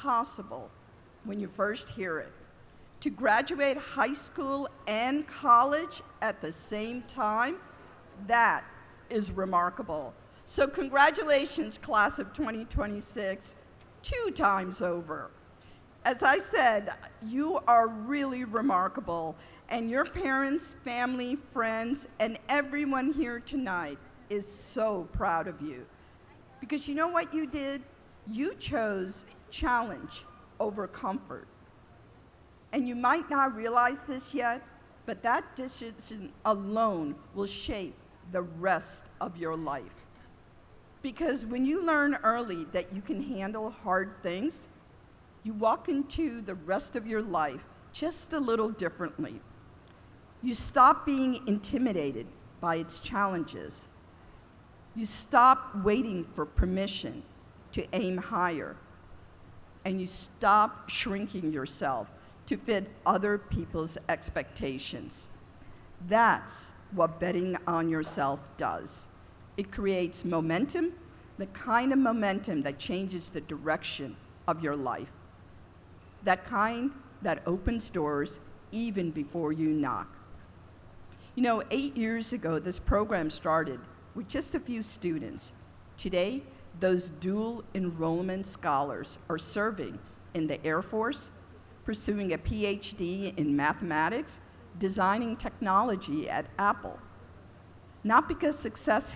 impossible when you first hear it. To graduate high school and college at the same time, that is remarkable. So congratulations, class of 2026, 2 times over. As I said, you are really remarkable, and your parents, family, friends, and everyone here tonight is so proud of you. Because you know what you did? You chose challenge over comfort. And you might not realize this yet, but that decision alone will shape the rest of your life. Because when you learn early that you can handle hard things, you walk into the rest of your life just a little differently. You stop being intimidated by its challenges. You stop waiting for permission to aim higher. And you stop shrinking yourself to fit other people's expectations. That's what betting on yourself does. It creates momentum, the kind of momentum that changes the direction of your life. That kind that opens doors even before you knock. You know, 8 years ago, this program started with just a few students. Today, those dual enrollment scholars are serving in the Air Force, pursuing a PhD in mathematics, designing technology at Apple. Not because success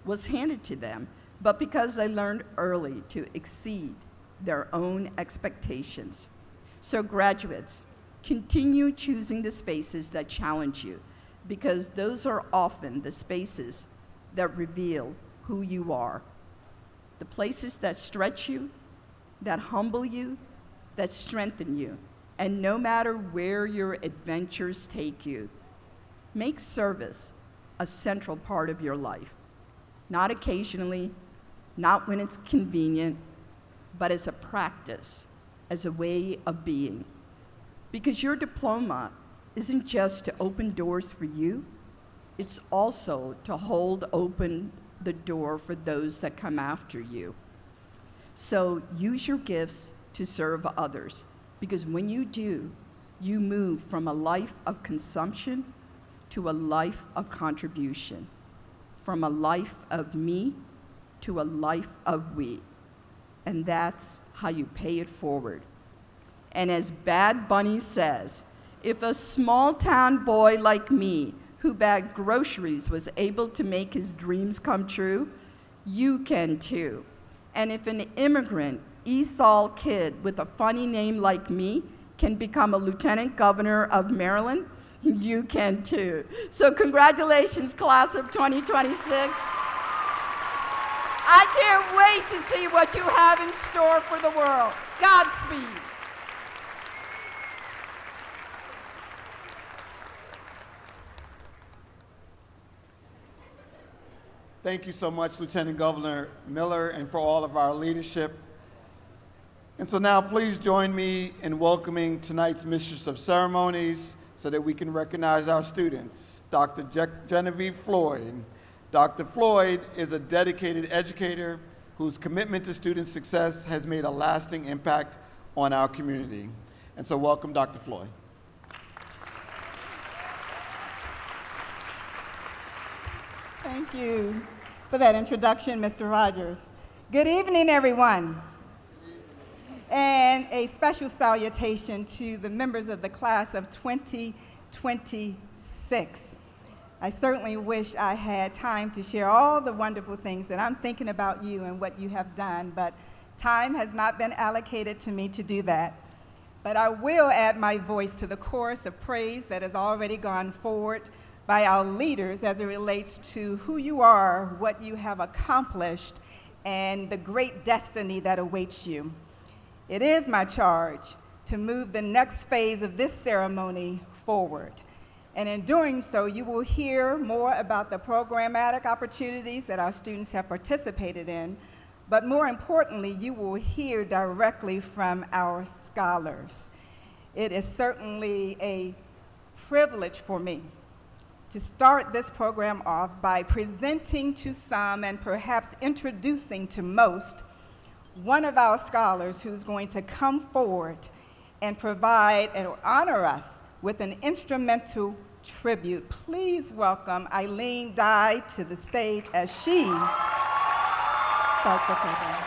was handed to them, but because they learned early to exceed their own expectations. So graduates, continue choosing the spaces that challenge you, because those are often the spaces that reveal who you are. The places that stretch you, that humble you, that strengthen you. And no matter where your adventures take you, make service a central part of your life. Not occasionally, not when it's convenient, but as a practice, as a way of being. Because your diploma isn't just to open doors for you, it's also to hold open the door for those that come after you. So use your gifts to serve others, because when you do, you move from a life of consumption to a life of contribution, from a life of me to a life of we. And that's how you pay it forward. And as Bad Bunny says, if a small town boy like me who bagged groceries was able to make his dreams come true, you can too. And if an immigrant Esau kid with a funny name like me can become a lieutenant governor of Maryland, you can too. So congratulations, class of 2026. I can't wait to see what you have in store for the world. Godspeed. Thank you so much, Lieutenant Governor Miller, and for all of our leadership. And so now please join me in welcoming tonight's Mistress of Ceremonies so that we can recognize our students, Dr. Genevieve Floyd. Dr. Floyd is a dedicated educator whose commitment to student success has made a lasting impact on our community. And so welcome, Dr. Floyd. Thank you for that introduction, Mr. Rogers. Good evening, everyone. And a special salutation to the members of the class of 2026. I certainly wish I had time to share all the wonderful things that I'm thinking about you and what you have done, but time has not been allocated to me to do that. But I will add my voice to the chorus of praise that has already gone forward by our leaders as it relates to who you are, what you have accomplished, and the great destiny that awaits you. It is my charge to move the next phase of this ceremony forward. And in doing so, you will hear more about the programmatic opportunities that our students have participated in, but more importantly, you will hear directly from our scholars. It is certainly a privilege for me to start this program off by presenting to some and perhaps introducing to most one of our scholars who's going to come forward and provide and honor us with an instrumental tribute. Please welcome Eileen Dye to the stage as she starts the program.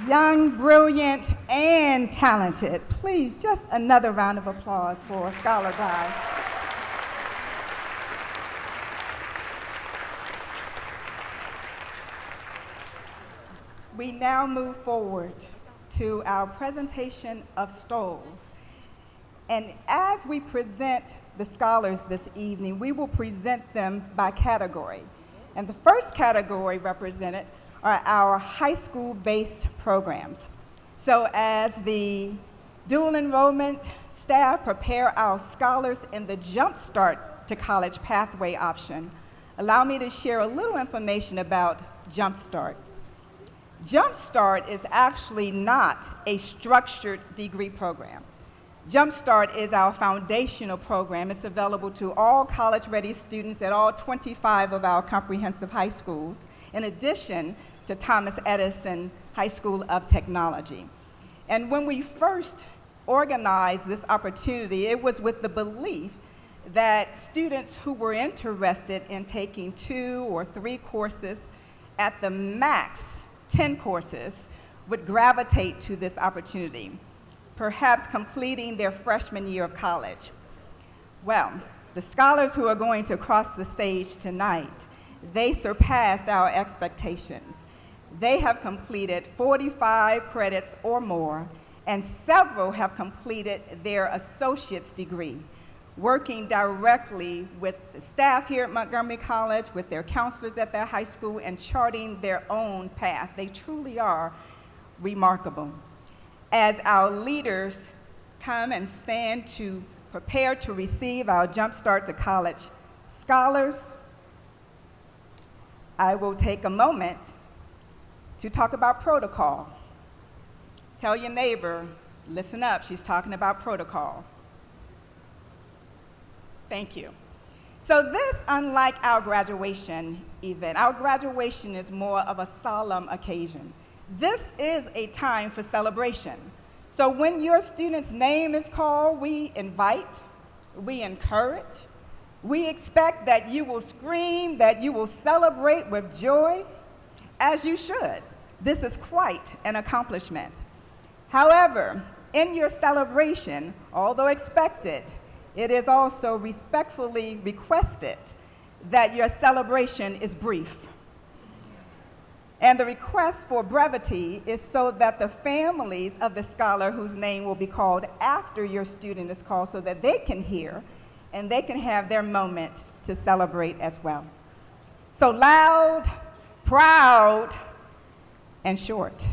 Young, brilliant, and talented. Please, just another round of applause for Scholar Dye. We now move forward to our presentation of stoles. And as we present the scholars this evening, we will present them by category. And the first category represented are our high school-based programs. So as the dual enrollment staff prepare our scholars in the Jump Start to College pathway option, allow me to share a little information about Jump Start. Jumpstart is actually not a structured degree program. Jumpstart is our foundational program. It's available to all college-ready students at all 25 of our comprehensive high schools, in addition to Thomas Edison High School of Technology. And when we first organized this opportunity, it was with the belief that students who were interested in taking 2 or 3 courses, at the max 10 courses, would gravitate to this opportunity, perhaps completing their freshman year of college. Well, the scholars who are going to cross the stage tonight, they surpassed our expectations. They have completed 45 credits or more, and several have completed their associate's degree, working directly with the staff here at Montgomery College, with their counselors at their high school, and charting their own path. They truly are remarkable. As our leaders come and stand to prepare to receive our Jumpstart to College scholars, I will take a moment to talk about protocol. Tell your neighbor, listen up, she's talking about protocol. Thank you. So this, unlike our graduation event, our graduation is more of a solemn occasion. This is a time for celebration. So when your student's name is called, we invite, we encourage, we expect that you will scream, that you will celebrate with joy, as you should. This is quite an accomplishment. However, in your celebration, although expected, it is also respectfully requested that your celebration is brief. And the request for brevity is so that the families of the scholar whose name will be called after your student is called, so that they can hear and they can have their moment to celebrate as well. So loud, proud, and short.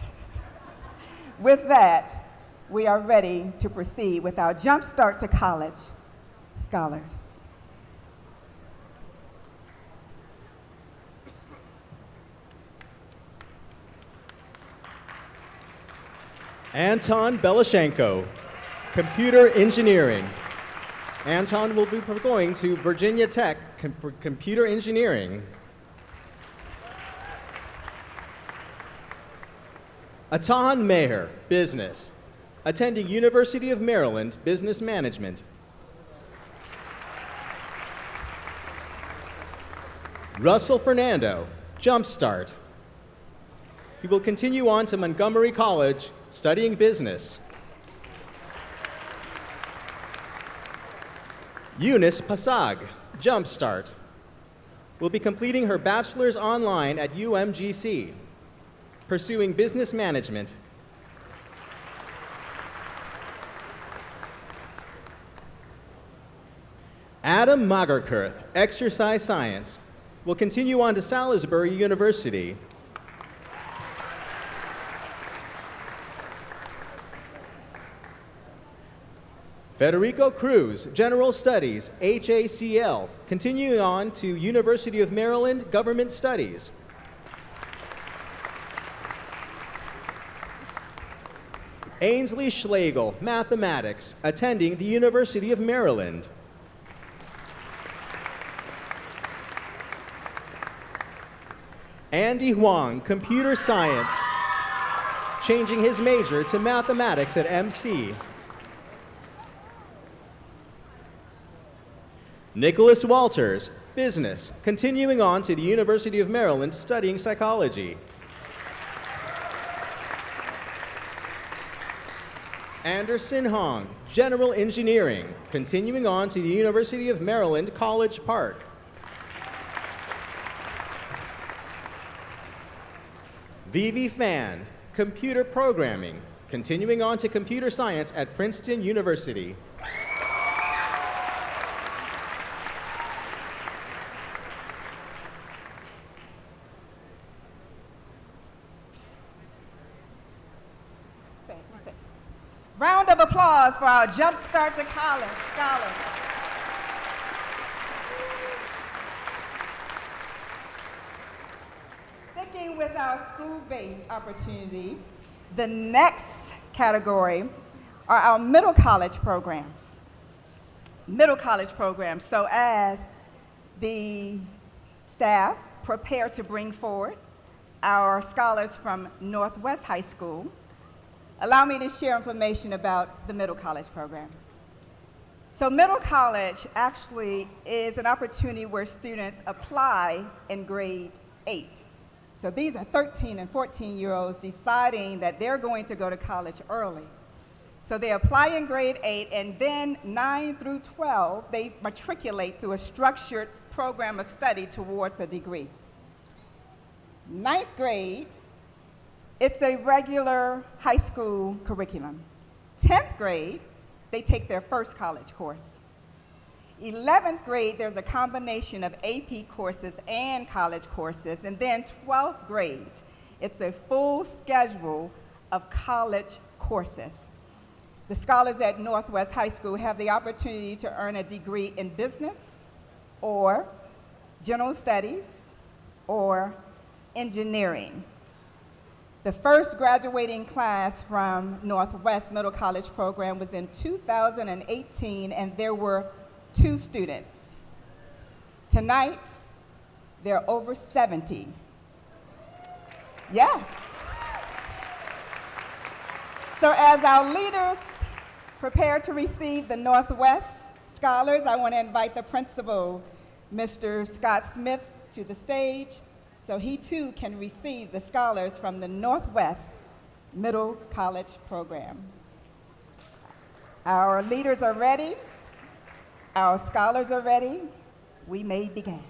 With that, we are ready to proceed with our Jumpstart to College scholars. Anton Belashenko, Computer Engineering. Anton will be going to Virginia Tech for Computer Engineering. Atahan Meher, Business, attending University of Maryland Business Management. Russell Fernando, Jumpstart. He will continue on to Montgomery College, studying business. Eunice Pasag, Jumpstart, will be completing her bachelor's online at UMGC, pursuing business management. Adam Magerkurth, Exercise Science, will continue on to Salisbury University. Federico Cruz, General Studies, HACL, continuing on to University of Maryland Government Studies. Ainsley Schlegel, Mathematics, attending the University of Maryland. Andy Huang, Computer Science, changing his major to Mathematics at MC. Nicholas Walters, Business, continuing on to the University of Maryland studying psychology. Anderson Hong, General Engineering, continuing on to the University of Maryland College Park. Vivi Fan, Computer Programming, continuing on to Computer Science at Princeton University. Round of applause for our Jumpstart to College scholars. Stick sticking with our school-based opportunity, the next category are our middle college programs. Middle college programs. So as the staff prepare to bring forward our scholars from Northwest High School, allow me to share information about the middle college program. So middle college actually is an opportunity where students apply in grade 8. So these are 13 and 14-year-olds deciding that they're going to go to college early. So they apply in grade 8, and then 9 through 12, they matriculate through a structured program of study towards a degree. 9th grade, it's a regular high school curriculum. 10th grade, they take their first college course. 11th grade, there's a combination of AP courses and college courses. And then 12th grade, it's a full schedule of college courses. The scholars at Northwest High School have the opportunity to earn a degree in business or general studies or engineering. The first graduating class from Northwest Middle College program was in 2018, and there were 2 students. Tonight, there are over 70. Yes. So as our leaders prepare to receive the Northwest scholars, I want to invite the principal, Mr. Scott Smith, to the stage so he too can receive the scholars from the Northwest Middle College program. Our leaders are ready. Our scholars are ready. We may begin.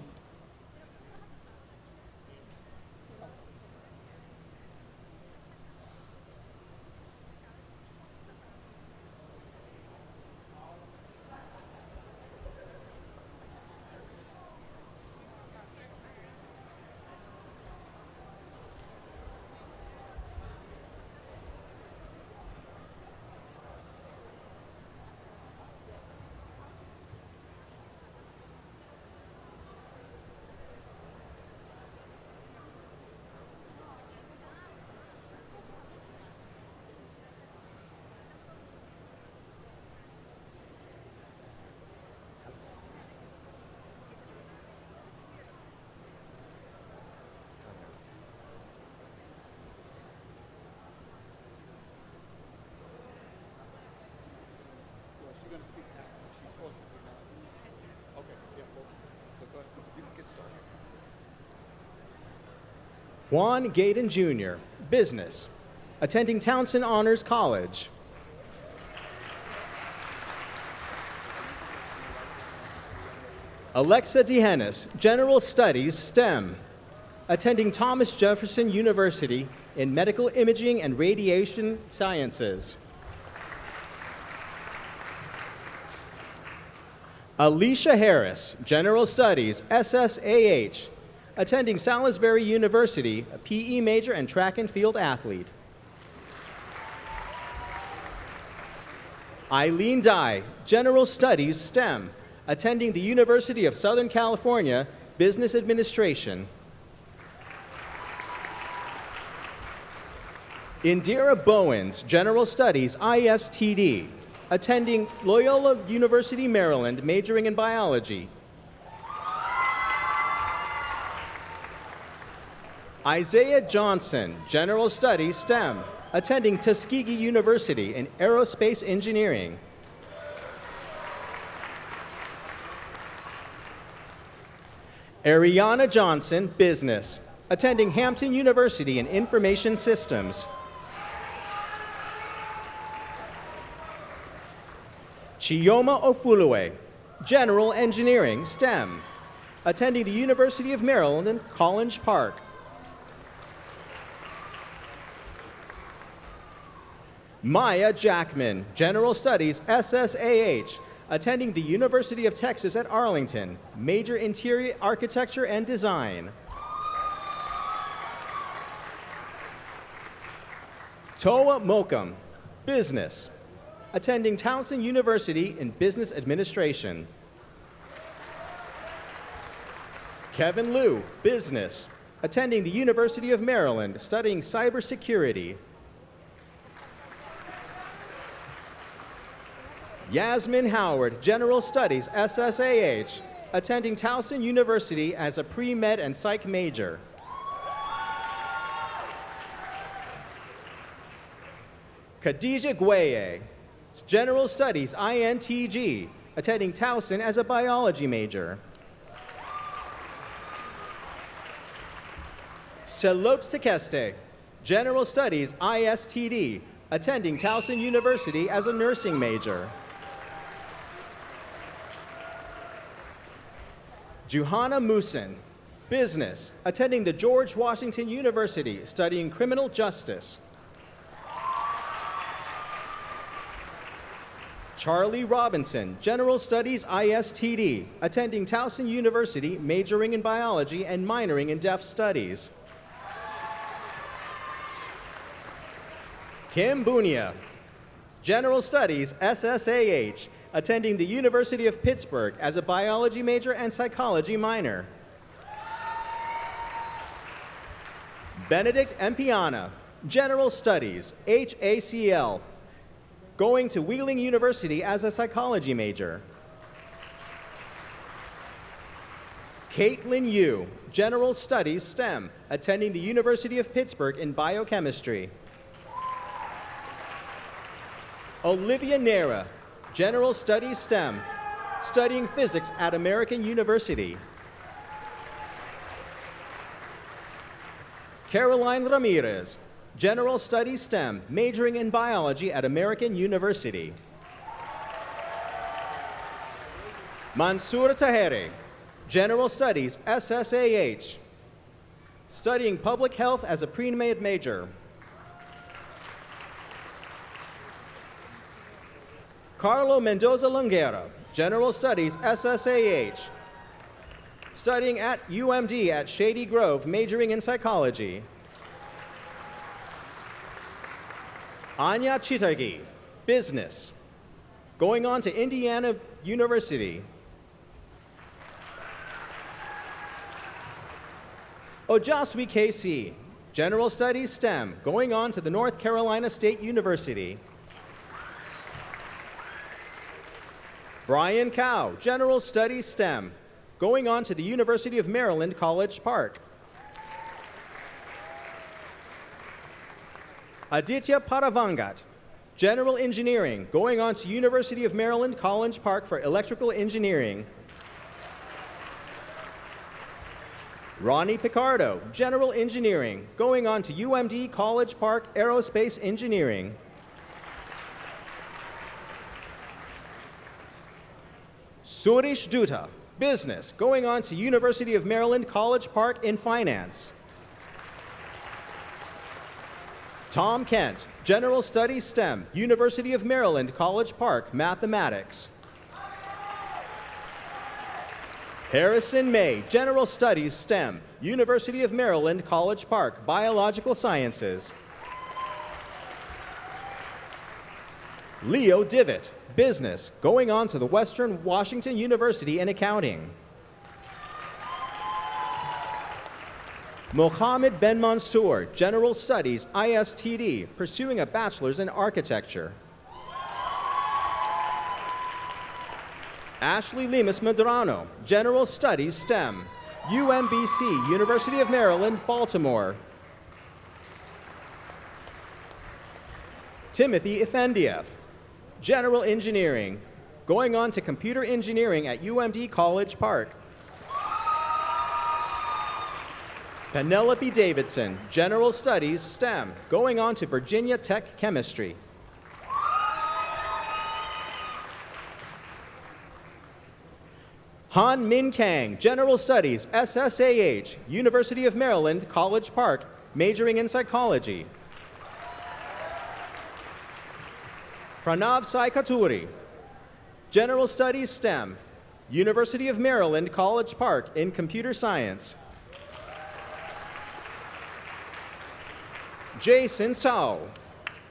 Juan Gaydon Jr., business, attending Townsend Honors College. Alexa DeHennis, general studies, STEM, attending Thomas Jefferson University in medical imaging and radiation sciences. Alicia Harris, general studies, SSAH, attending Salisbury University, a PE major and track and field athlete. Eileen Dye, general studies, STEM, attending the University of Southern California, business administration. Indira Bowens, general studies, ISTD, attending Loyola University, Maryland, majoring in biology. Isaiah Johnson, general studies, STEM, attending Tuskegee University in aerospace engineering. Ariana Johnson, business, attending Hampton University in information systems. Chioma Ofulue, general engineering, STEM, attending the University of Maryland in College Park. Maya Jackman, general studies, SSAH, attending the University of Texas at Arlington, major interior architecture and design. Toa Mokam, business, attending Townsend University in business administration. Kevin Liu, business, attending the University of Maryland, studying cybersecurity. Yasmin Howard, General Studies, SSAH, attending Towson University as a pre-med and psych major. Khadija Gweye, General Studies, INTG, attending Towson as a biology major. Charlotte Tekeste, General Studies, ISTD, attending Towson University as a nursing major. Juhana Musin, Business, attending the George Washington University, studying criminal justice. Charlie Robinson, General Studies, ISTD, attending Towson University, majoring in biology and minoring in deaf studies. Kim Bunia, General Studies, SSAH, attending the University of Pittsburgh as a biology major and psychology minor. Benedict Empiana, General Studies, HACL, going to Wheeling University as a psychology major. Caitlin Yu, General Studies, STEM, attending the University of Pittsburgh in biochemistry. Olivia Nera, General Studies, STEM, studying physics at American University. Caroline Ramirez, General Studies, STEM, majoring in biology at American University. Mansour Tahere, General Studies, SSAH, studying public health as a pre-med major. Carlo Mendoza Longuera, General Studies, SSAH, studying at UMD at Shady Grove, majoring in psychology. Anya Chitargi, Business, going on to Indiana University. Ojaswi KC, General Studies, STEM, going on to the North Carolina State University. Brian Cow, General Studies, STEM, going on to the University of Maryland, College Park. Aditya Paravangat, General Engineering, going on to University of Maryland, College Park for Electrical Engineering. Ronnie Picardo, General Engineering, going on to UMD College Park Aerospace Engineering. Surish Dutta, Business, going on to University of Maryland College Park in Finance. Tom Kent, General Studies, STEM, University of Maryland College Park, Mathematics. Harrison May, General Studies, STEM, University of Maryland College Park, Biological Sciences. Leo Divot, Business, going on to the Western Washington University in Accounting. Mohammed Ben Mansour, General Studies, ISTD, pursuing a bachelor's in architecture. Ashley Lemus Medrano, General Studies, STEM, UMBC, University of Maryland, Baltimore. Timothy Ifendiev, General Engineering, going on to Computer Engineering at UMD College Park. Penelope Davidson, General Studies, STEM, going on to Virginia Tech Chemistry. Han Min Kang, General Studies, SSAH, University of Maryland, College Park, majoring in psychology. Pranav Sai Katuri, General Studies, STEM, University of Maryland, College Park in computer science. Jason Tsao,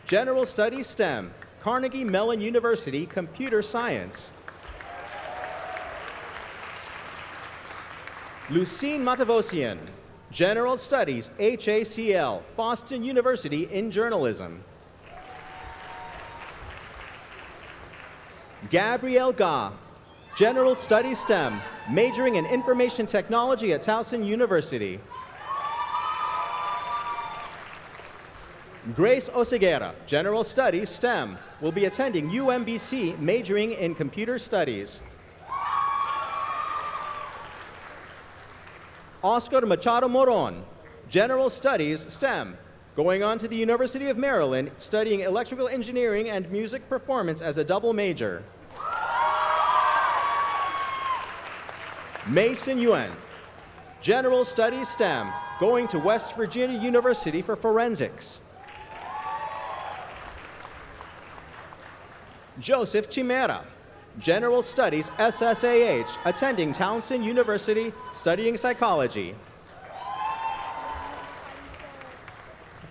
General Studies, STEM, Carnegie Mellon University, computer science. Lucine Matavosian, General Studies, HACL, Boston University in Journalism. Gabrielle Ga, General Studies STEM, majoring in Information Technology at Towson University. Grace Oseguera, General Studies STEM, will be attending UMBC, majoring in Computer Studies. Oscar Machado Moron, General Studies STEM, going on to the University of Maryland, studying Electrical Engineering and Music Performance as a double major. Mason Yuen, General Studies STEM, going to West Virginia University for Forensics. Joseph Chimera, General Studies SSAH, attending Towson University, studying psychology.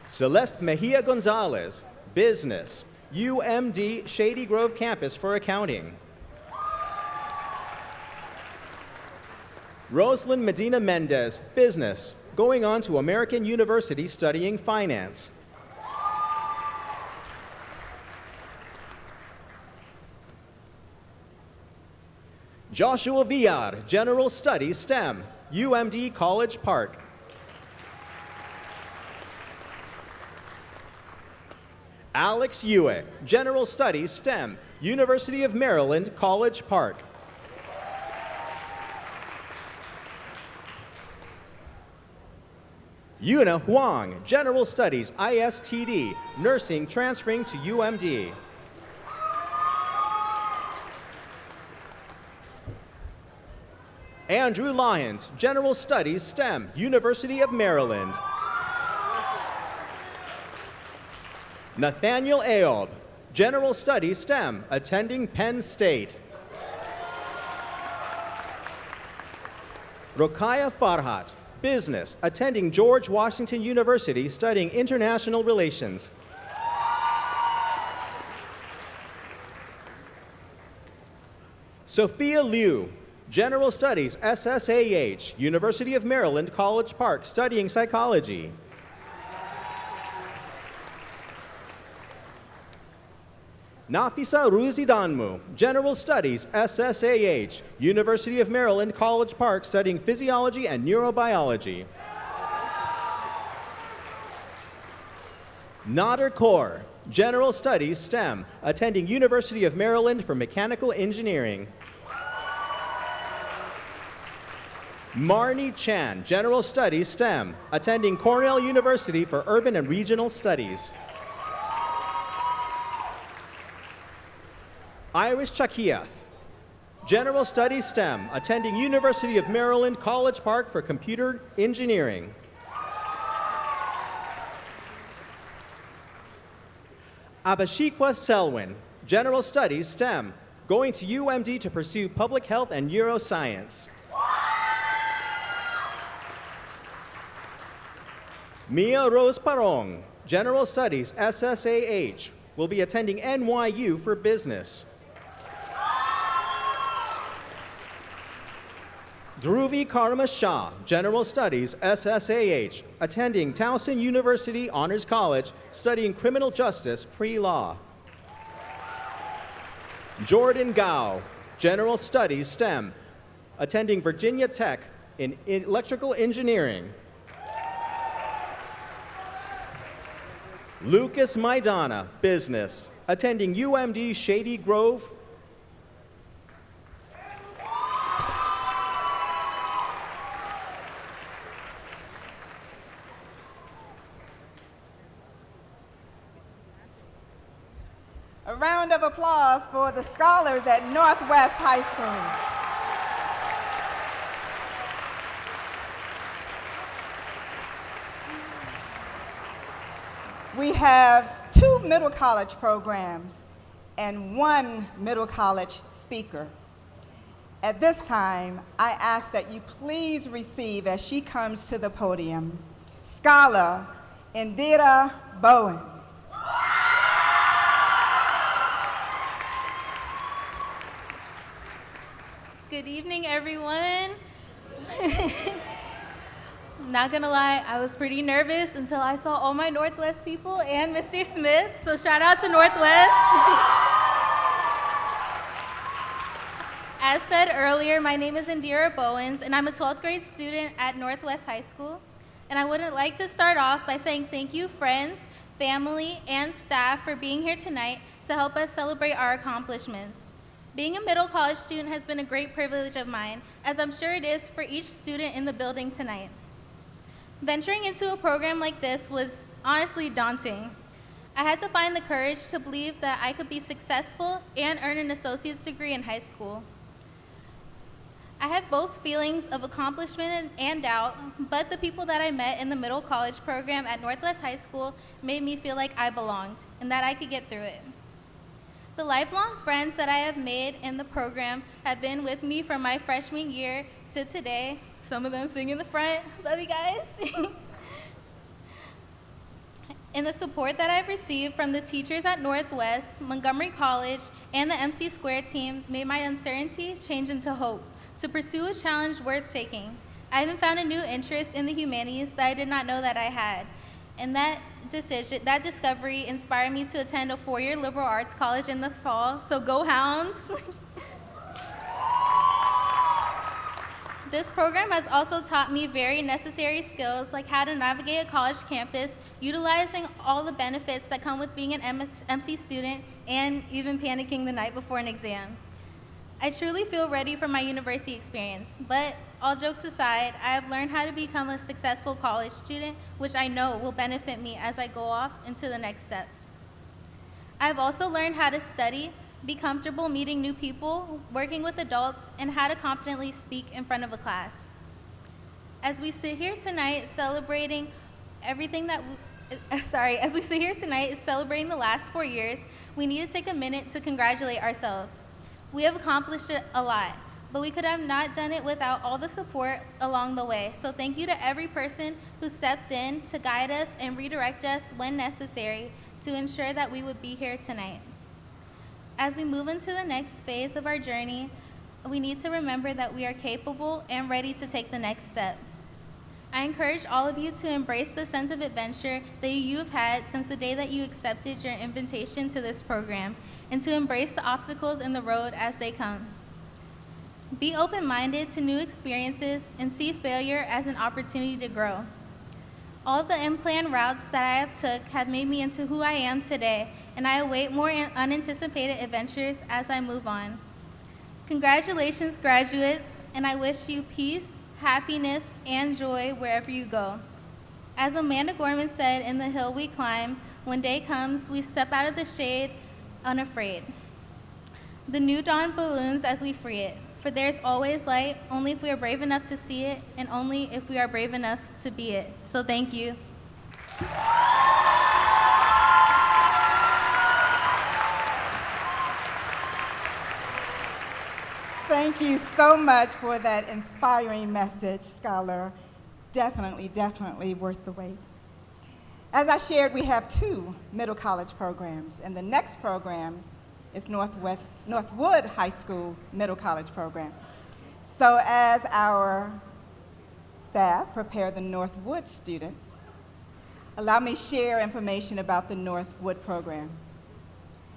Celeste Mejia Gonzalez, Business, UMD Shady Grove Campus for accounting. Rosalind Medina Mendez, Business, going on to American University studying finance. Joshua Villar, General Studies STEM, UMD College Park. Alex Yue, General Studies STEM, University of Maryland College Park. Yuna Huang, General Studies ISTD, Nursing, transferring to UMD. Andrew Lyons, General Studies STEM, University of Maryland. Nathaniel Ayob, General Studies STEM, attending Penn State. Rokaya Farhat, Business, attending George Washington University, studying International Relations. Sophia Liu, General Studies SSAH, University of Maryland College Park, studying psychology. Nafisa Ruzidanmu, General Studies SSAH, University of Maryland College Park, studying physiology and neurobiology. Nader Kaur, General Studies STEM, attending University of Maryland for mechanical engineering. Marnie Chan, General Studies STEM, attending Cornell University for Urban and Regional Studies. Iris Chakiath, General Studies STEM, attending University of Maryland College Park for Computer Engineering. Abashikwa Selwyn, General Studies STEM, going to UMD to pursue public health and neuroscience. Mia Rose Parong, General Studies SSAH, will be attending NYU for business. Dhruvi Karma Shah, General Studies SSAH, attending Towson University Honors College, studying criminal justice pre-law. Jordan Gao, General Studies STEM, attending Virginia Tech in electrical engineering. Lucas Maidana, Business, attending UMD Shady Grove. A round of applause for the scholars at Northwest High School. We have 2 middle college programs and 1 middle college speaker. At this time, I ask that you please receive, as she comes to the podium, Scholar Indira Bowen. Good evening, everyone. Not gonna lie, I was pretty nervous until I saw all my Northwest people and Mr. Smith, so shout out to Northwest. As said earlier, my name is Indira Bowens, and I'm a 12th grade student at Northwest High School. And I would like to start off by saying thank you, friends, family, and staff for being here tonight to help us celebrate our accomplishments. Being a middle college student has been a great privilege of mine, as I'm sure it is for each student in the building tonight. Venturing into a program like this was honestly daunting. I had to find the courage to believe that I could be successful and earn an associate's degree in high school. I had both feelings of accomplishment and doubt, but the people that I met in the middle college program at Northwest High School made me feel like I belonged and that I could get through it. The lifelong friends that I have made in the program have been with me from my freshman year to today. Some of them sing in the front. Love you guys. And the support that I've received from the teachers at Northwest, Montgomery College, and the MC Square team made my uncertainty change into hope to pursue a challenge worth taking. I even found a new interest in the humanities that I did not know that I had. And that discovery inspired me to attend a 4-year liberal arts college in the fall, so go Hounds. This program has also taught me very necessary skills like how to navigate a college campus, utilizing all the benefits that come with being an MC student, and even panicking the night before an exam. I truly feel ready for my university experience, but all jokes aside, I have learned how to become a successful college student, which I know will benefit me as I go off into the next steps. I've also learned how to study, be comfortable meeting new people, working with adults, and how to confidently speak in front of a class. As we sit here tonight celebrating the last 4 years, we need to take a minute to congratulate ourselves. We have accomplished a lot, but we could have not done it without all the support along the way. So thank you to every person who stepped in to guide us and redirect us when necessary to ensure that we would be here tonight. As we move into the next phase of our journey, we need to remember that we are capable and ready to take the next step. I encourage all of you to embrace the sense of adventure that you have had since the day that you accepted your invitation to this program, and to embrace the obstacles in the road as they come. Be open-minded to new experiences and see failure as an opportunity to grow. All the unplanned routes that I have took have made me into who I am today, and I await more unanticipated adventures as I move on. Congratulations, graduates, and I wish you peace, happiness, and joy wherever you go. As Amanda Gorman said in The Hill We Climb, when day comes, we step out of the shade unafraid. The new dawn balloons as we free it, for there's always light, only if we are brave enough to see it, and only if we are brave enough to be it. So thank you. Thank you so much for that inspiring message, Scholar. Definitely worth the wait. As I shared, we have 2 middle college programs, and the next program is Northwood High School Middle College Program. So as our staff prepare the Northwood students, allow me to share information about the Northwood program.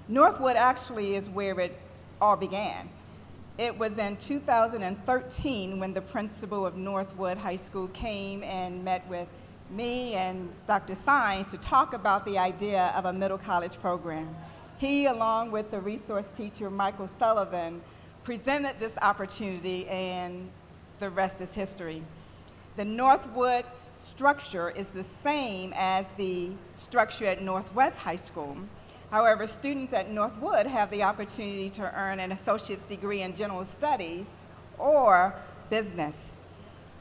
Northwood actually is where it all began. It was in 2013 when the principal of Northwood High School came and met with me and Dr. Sines to talk about the idea of a middle college program. He, along with the resource teacher, Michael Sullivan, presented this opportunity, and the rest is history. The Northwood structure is the same as the structure at Northwest High School. However, students at Northwood have the opportunity to earn an associate's degree in general studies or business.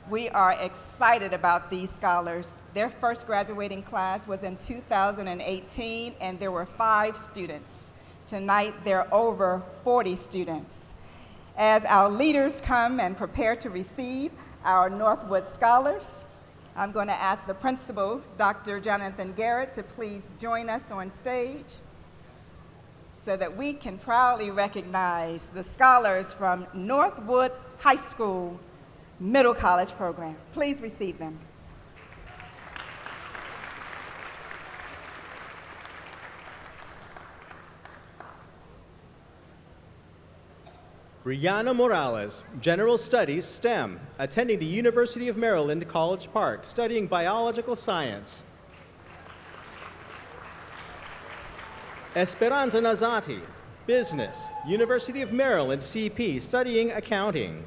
We are excited about these scholars. Their first graduating class was in 2018, and there were 5 students. Tonight, there are over 40 students. As our leaders come and prepare to receive our Northwood scholars, I'm going to ask the principal, Dr. Jonathan Garrett, to please join us on stage so that we can proudly recognize the scholars from Northwood High School Middle College Program. Please receive them. Brianna Morales, General Studies, STEM, attending the University of Maryland, College Park, studying biological science. Esperanza Nazati, Business, University of Maryland, CP, studying accounting.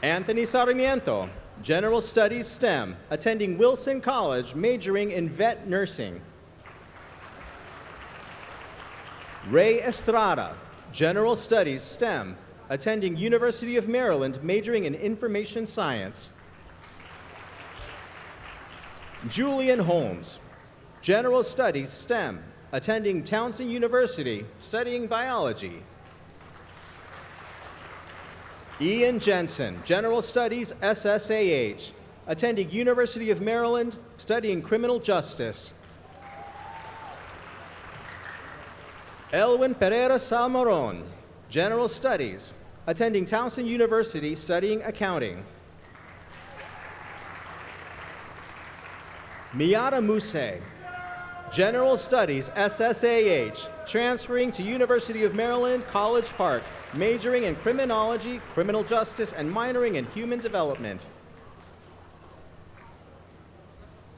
Anthony Sarmiento, General Studies, STEM, attending Wilson College, majoring in vet nursing. Ray Estrada, General Studies, STEM, attending University of Maryland, majoring in information science. Julian Holmes, General Studies, STEM, attending Townsend University, studying biology. Ian Jensen, General Studies, SSAH, attending University of Maryland, studying criminal justice. Elwin Pereira Salmoron, General Studies, attending Townsend University, studying accounting. Miata Muse, General Studies, SSAH, transferring to University of Maryland, College Park, majoring in criminology, criminal justice, and minoring in human development.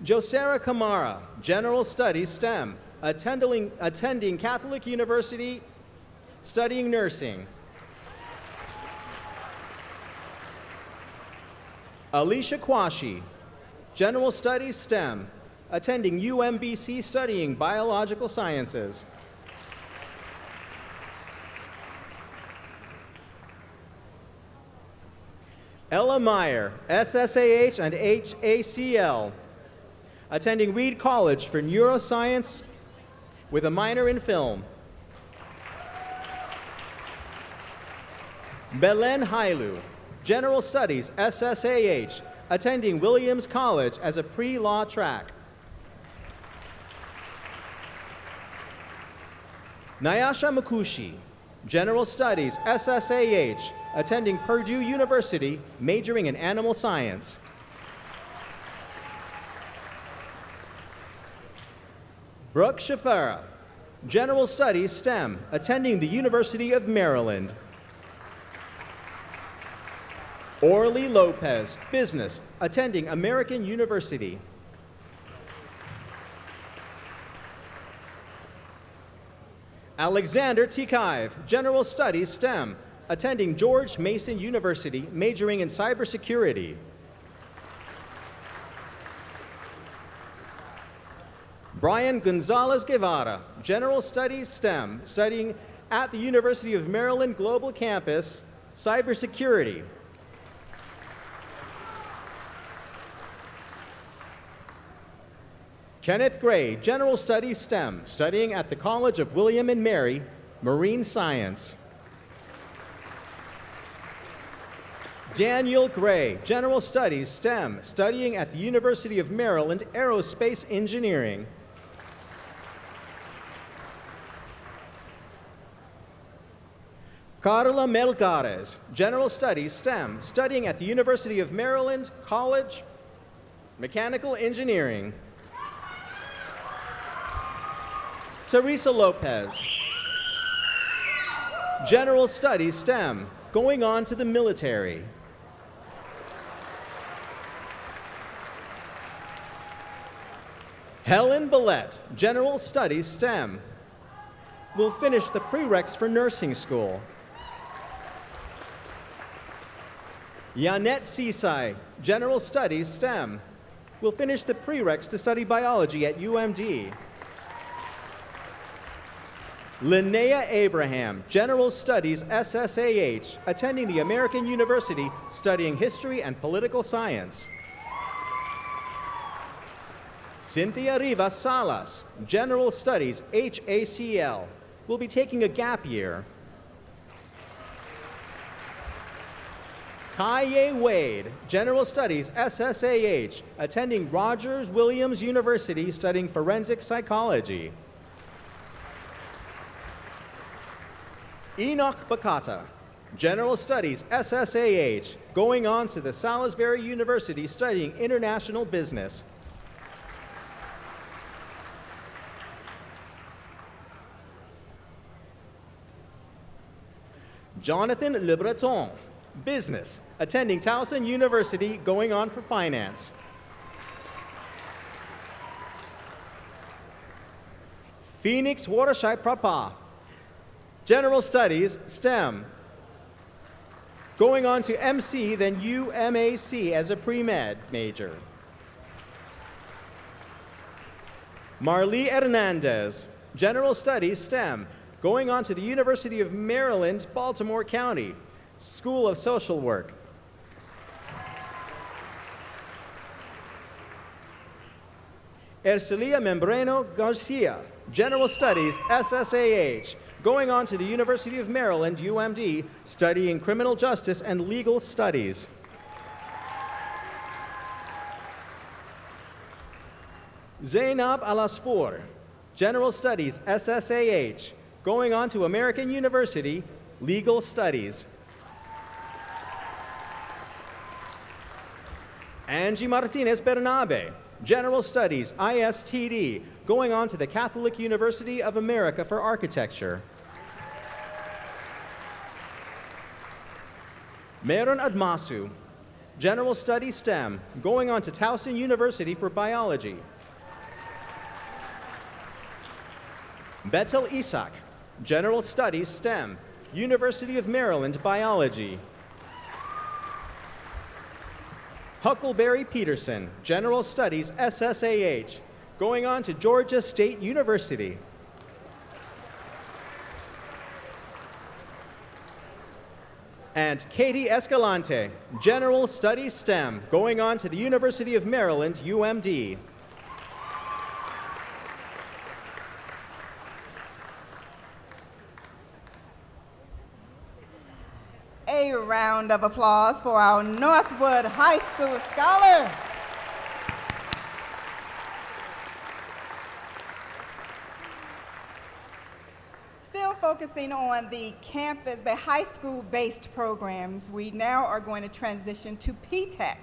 Josera Camara, General Studies, STEM, attending Catholic University, studying nursing. Alicia Kwashi, General Studies, STEM, attending UMBC, studying biological sciences. Ella Meyer, SSAH and HACL, attending Reed College for neuroscience with a minor in film. Belen Hailu, General Studies, SSAH, attending Williams College as a pre-law track. Nyasha Makushi, General Studies, SSAH, attending Purdue University, majoring in animal science. Brooke Shafara, General Studies, STEM, attending the University of Maryland. Orly Lopez, Business, attending American University. Alexander Tikaev, General Studies, STEM, attending George Mason University, majoring in cybersecurity. Brian Gonzalez Guevara, General Studies, STEM, studying at the University of Maryland Global Campus, cybersecurity. Kenneth Gray, General Studies, STEM, studying at the College of William and Mary, Marine Science. Daniel Gray, General Studies, STEM, studying at the University of Maryland, Aerospace Engineering. Carla Melgares, General Studies, STEM, studying at the University of Maryland, College, Mechanical Engineering. Teresa Lopez, General Studies, STEM, going on to the military. Helen Billette, General Studies, STEM, will finish the prereqs for nursing school. Yanette Sisai, General Studies, STEM, will finish the prereqs to study biology at UMD. Linnea Abraham, General Studies, SSAH, attending the American University, studying history and political science. Cynthia Rivas Salas, General Studies, HACL, will be taking a gap year. Kaye Wade, General Studies, SSAH, attending Rogers Williams University, studying forensic psychology. Enoch Bakata, General Studies, SSAH, going on to the Salisbury University, studying international business. Jonathan Le Breton, business, attending Towson University, going on for finance. Phoenix Watershai Prapa, general studies, STEM, going on to MC, then UMAC as a pre-med major. Marlee Hernandez, general studies, STEM, going on to the University of Maryland, Baltimore County, School of Social Work. Ercelia Membreno Garcia, general studies, SSAH, going on to the University of Maryland, UMD, studying criminal justice and legal studies. Zainab Alasfour, general studies, SSAH, going on to American University, legal studies. Angie Martinez Bernabe, general studies, ISTD, going on to the Catholic University of America for architecture. Meron Admasu, general studies, STEM, going on to Towson University for biology. Betel Isak, general studies, STEM, University of Maryland, biology. Huckleberry Peterson, general studies, SSAH, going on to Georgia State University. And Katie Escalante, general studies, STEM, going on to the University of Maryland, UMD. A round of applause for our Northwood High School scholars. Still focusing on the campus, the high school-based programs, we now are going to transition to P-TECH.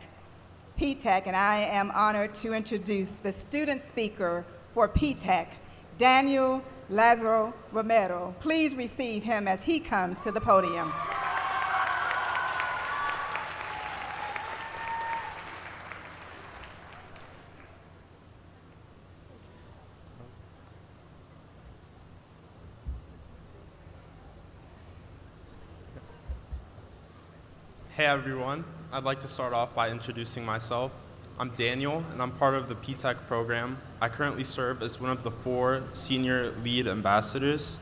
P-TECH, and I am honored to introduce the student speaker for P-TECH, Daniel Lazaro Romero. Please receive him as he comes to the podium. Hey everyone, I'd like to start off by introducing myself. I'm Daniel, and I'm part of the P-TECH program. I currently serve as one of the 4 senior lead ambassadors.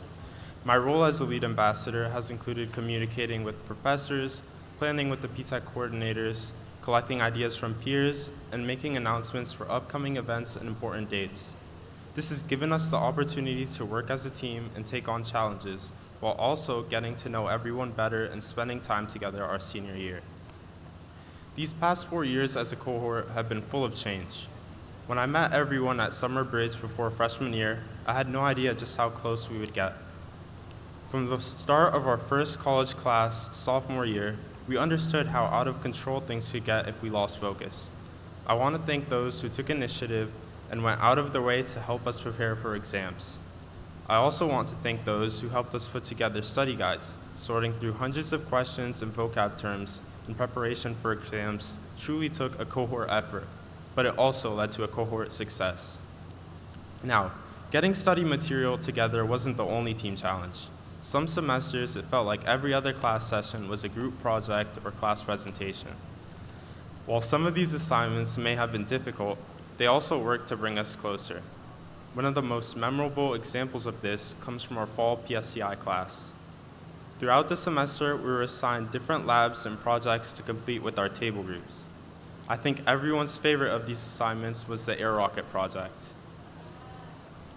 My role as a lead ambassador has included communicating with professors, planning with the P-TECH coordinators, collecting ideas from peers, and making announcements for upcoming events and important dates. This has given us the opportunity to work as a team and take on challenges, while also getting to know everyone better and spending time together our senior year. These past 4 years as a cohort have been full of change. When I met everyone at Summer Bridge before freshman year, I had no idea just how close we would get. From the start of our first college class, sophomore year, we understood how out of control things could get if we lost focus. I want to thank those who took initiative and went out of their way to help us prepare for exams. I also want to thank those who helped us put together study guides, sorting through hundreds of questions and vocab terms in preparation for exams truly took a cohort effort, but it also led to a cohort success. Now, getting study material together wasn't the only team challenge. Some semesters, it felt like every other class session was a group project or class presentation. While some of these assignments may have been difficult, they also worked to bring us closer. One of the most memorable examples of this comes from our fall PSCI class. Throughout the semester, we were assigned different labs and projects to complete with our table groups. I think everyone's favorite of these assignments was the air rocket project.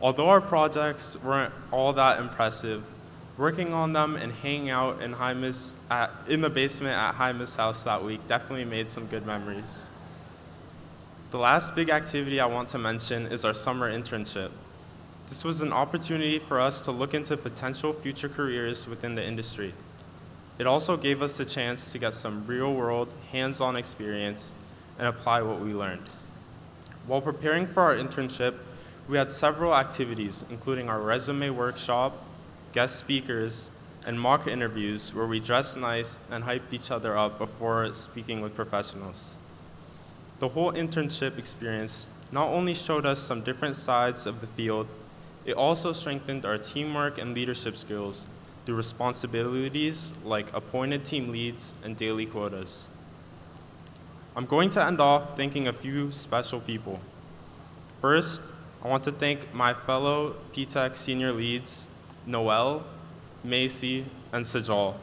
Although our projects weren't all that impressive, working on them and hanging out in the basement at Jaime's house that week definitely made some good memories. The last big activity I want to mention is our summer internship. This was an opportunity for us to look into potential future careers within the industry. It also gave us the chance to get some real-world, hands-on experience and apply what we learned. While preparing for our internship, we had several activities, including our resume workshop, guest speakers, and mock interviews where we dressed nice and hyped each other up before speaking with professionals. The whole internship experience not only showed us some different sides of the field, it also strengthened our teamwork and leadership skills through responsibilities like appointed team leads and daily quotas. I'm going to end off thanking a few special people. First, I want to thank my fellow P-TECH senior leads, Noel, Macy, and Sajal,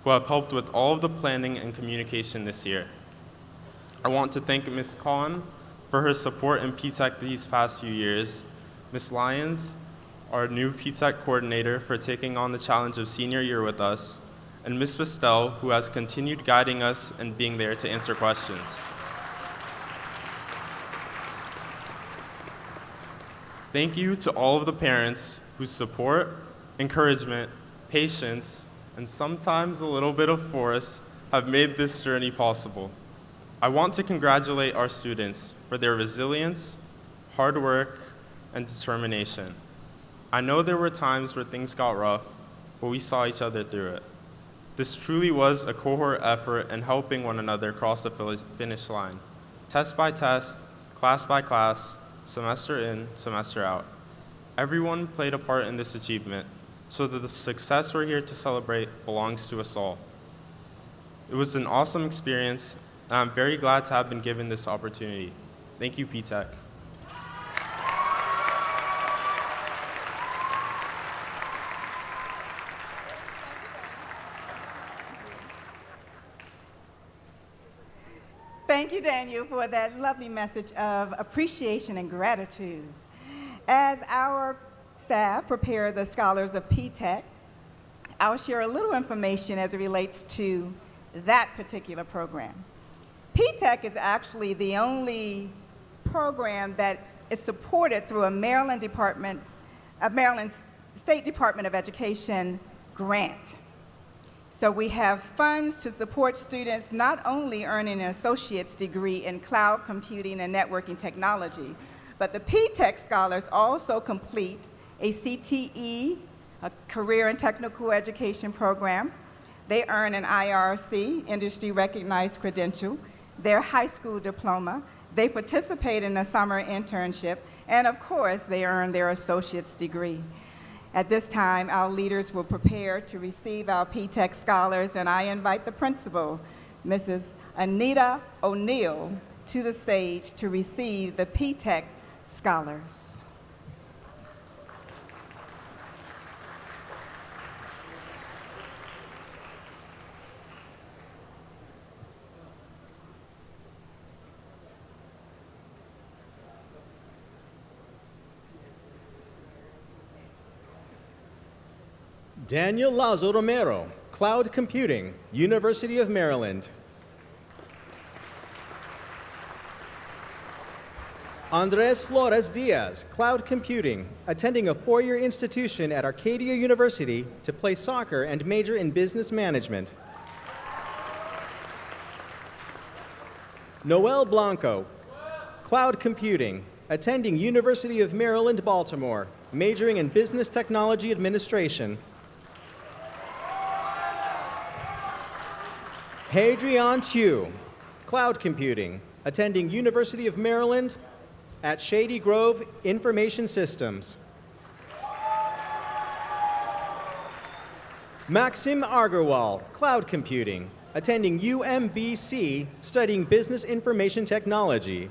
who have helped with all of the planning and communication this year. I want to thank Ms. Khan for her support in P-TECH these past few years, Ms. Lyons, our new P-TECH coordinator, for taking on the challenge of senior year with us, and Ms. Pastel, who has continued guiding us and being there to answer questions. Thank you to all of the parents whose support, encouragement, patience, and sometimes a little bit of force have made this journey possible. I want to congratulate our students for their resilience, hard work, and determination. I know there were times where things got rough, but we saw each other through it. This truly was a cohort effort in helping one another cross the finish line, test by test, class by class, semester in, semester out. Everyone played a part in this achievement, so that the success we're here to celebrate belongs to us all. It was an awesome experience, and I'm very glad to have been given this opportunity. Thank you, P-TECH. Thank you, Daniel, for that lovely message of appreciation and gratitude. As our staff prepare the scholars of P-TECH, I'll share a little information as it relates to that particular program. P-TECH is actually the only program that is supported through a Maryland State Department of Education grant. So we have funds to support students not only earning an associate's degree in cloud computing and networking technology, but the P-TECH scholars also complete a CTE, a career and technical education program. They earn an IRC, industry recognized credential, their high school diploma. They participate in a summer internship, and of course, they earn their associate's degree. At this time, our leaders will prepare to receive our P-TECH scholars, and I invite the principal, Mrs. Anita O'Neill, to the stage to receive the P-TECH scholars. Daniel Lazo Romero, Cloud Computing, University of Maryland. Andres Flores Diaz, Cloud Computing, attending a four-year institution at Arcadia University to play soccer and major in business management. Noel Blanco, Cloud Computing, attending University of Maryland, Baltimore, majoring in business technology administration. Hadrian Chu, Cloud Computing, attending University of Maryland at Shady Grove Information Systems. Maxim Agarwal, Cloud Computing, attending UMBC, studying Business Information Technology.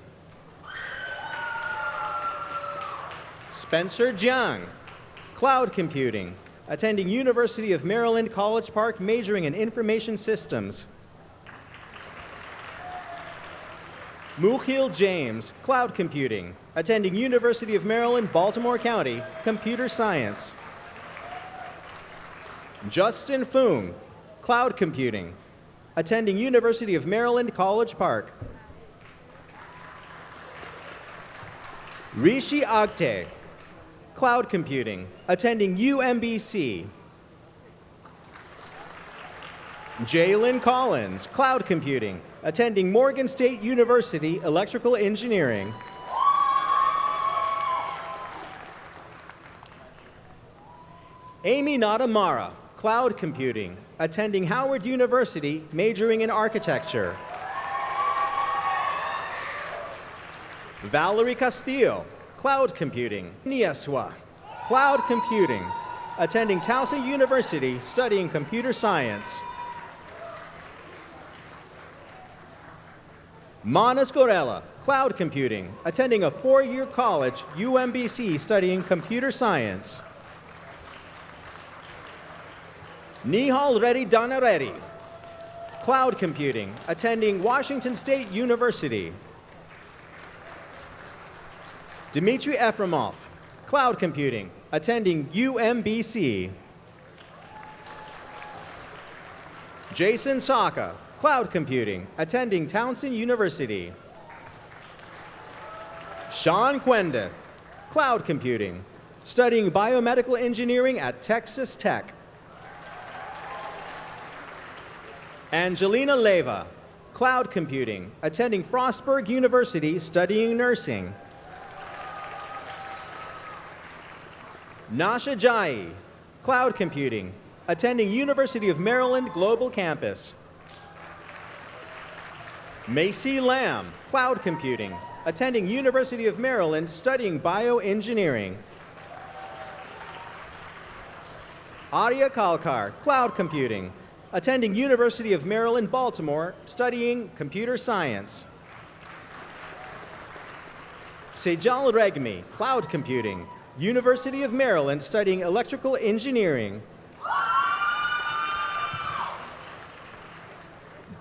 Spencer Jiang, Cloud Computing, attending University of Maryland, College Park, majoring in Information Systems. Mukhil James, Cloud Computing, attending University of Maryland, Baltimore County, Computer Science. Justin Fung, Cloud Computing, attending University of Maryland, College Park. Rishi Agte, Cloud Computing, attending UMBC. Jalen Collins, Cloud Computing, attending Morgan State University, Electrical Engineering. Amy Natamara, Cloud Computing, attending Howard University, majoring in architecture. Valerie Castillo, Cloud Computing. Niaswa, Cloud Computing, attending Towson University, studying computer science. Manas Gorella, Cloud Computing, attending a four-year college, UMBC, studying computer science. Nihal Reddy Dana Reddy, Cloud Computing, attending Washington State University. Dmitry Efremov, Cloud Computing, attending UMBC. Jason Saka, Cloud Computing, attending Towson University. Sean Quenda, Cloud Computing, studying biomedical engineering at Texas Tech. Angelina Leva, Cloud Computing, attending Frostburg University, studying nursing. Nasha Jai, Cloud Computing, attending University of Maryland Global Campus. Macy Lamb, Cloud Computing, attending University of Maryland, studying bioengineering. Arya Kalkar, Cloud Computing, attending University of Maryland, Baltimore, studying computer science. Sejal Regmi, Cloud Computing, University of Maryland, studying electrical engineering.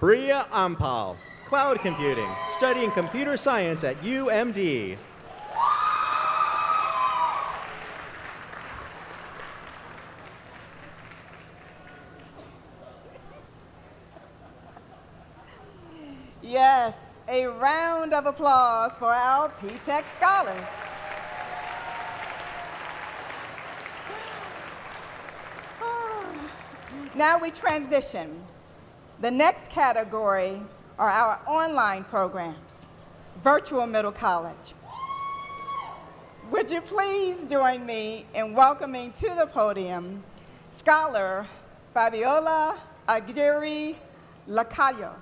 Bria Ampal, Cloud Computing, studying computer science at UMD. Yes, a round of applause for our P-TECH scholars. Now we transition. The next category are our online programs, virtual middle college. Would you please join me in welcoming to the podium scholar Fabiola Aguirre Lacayo.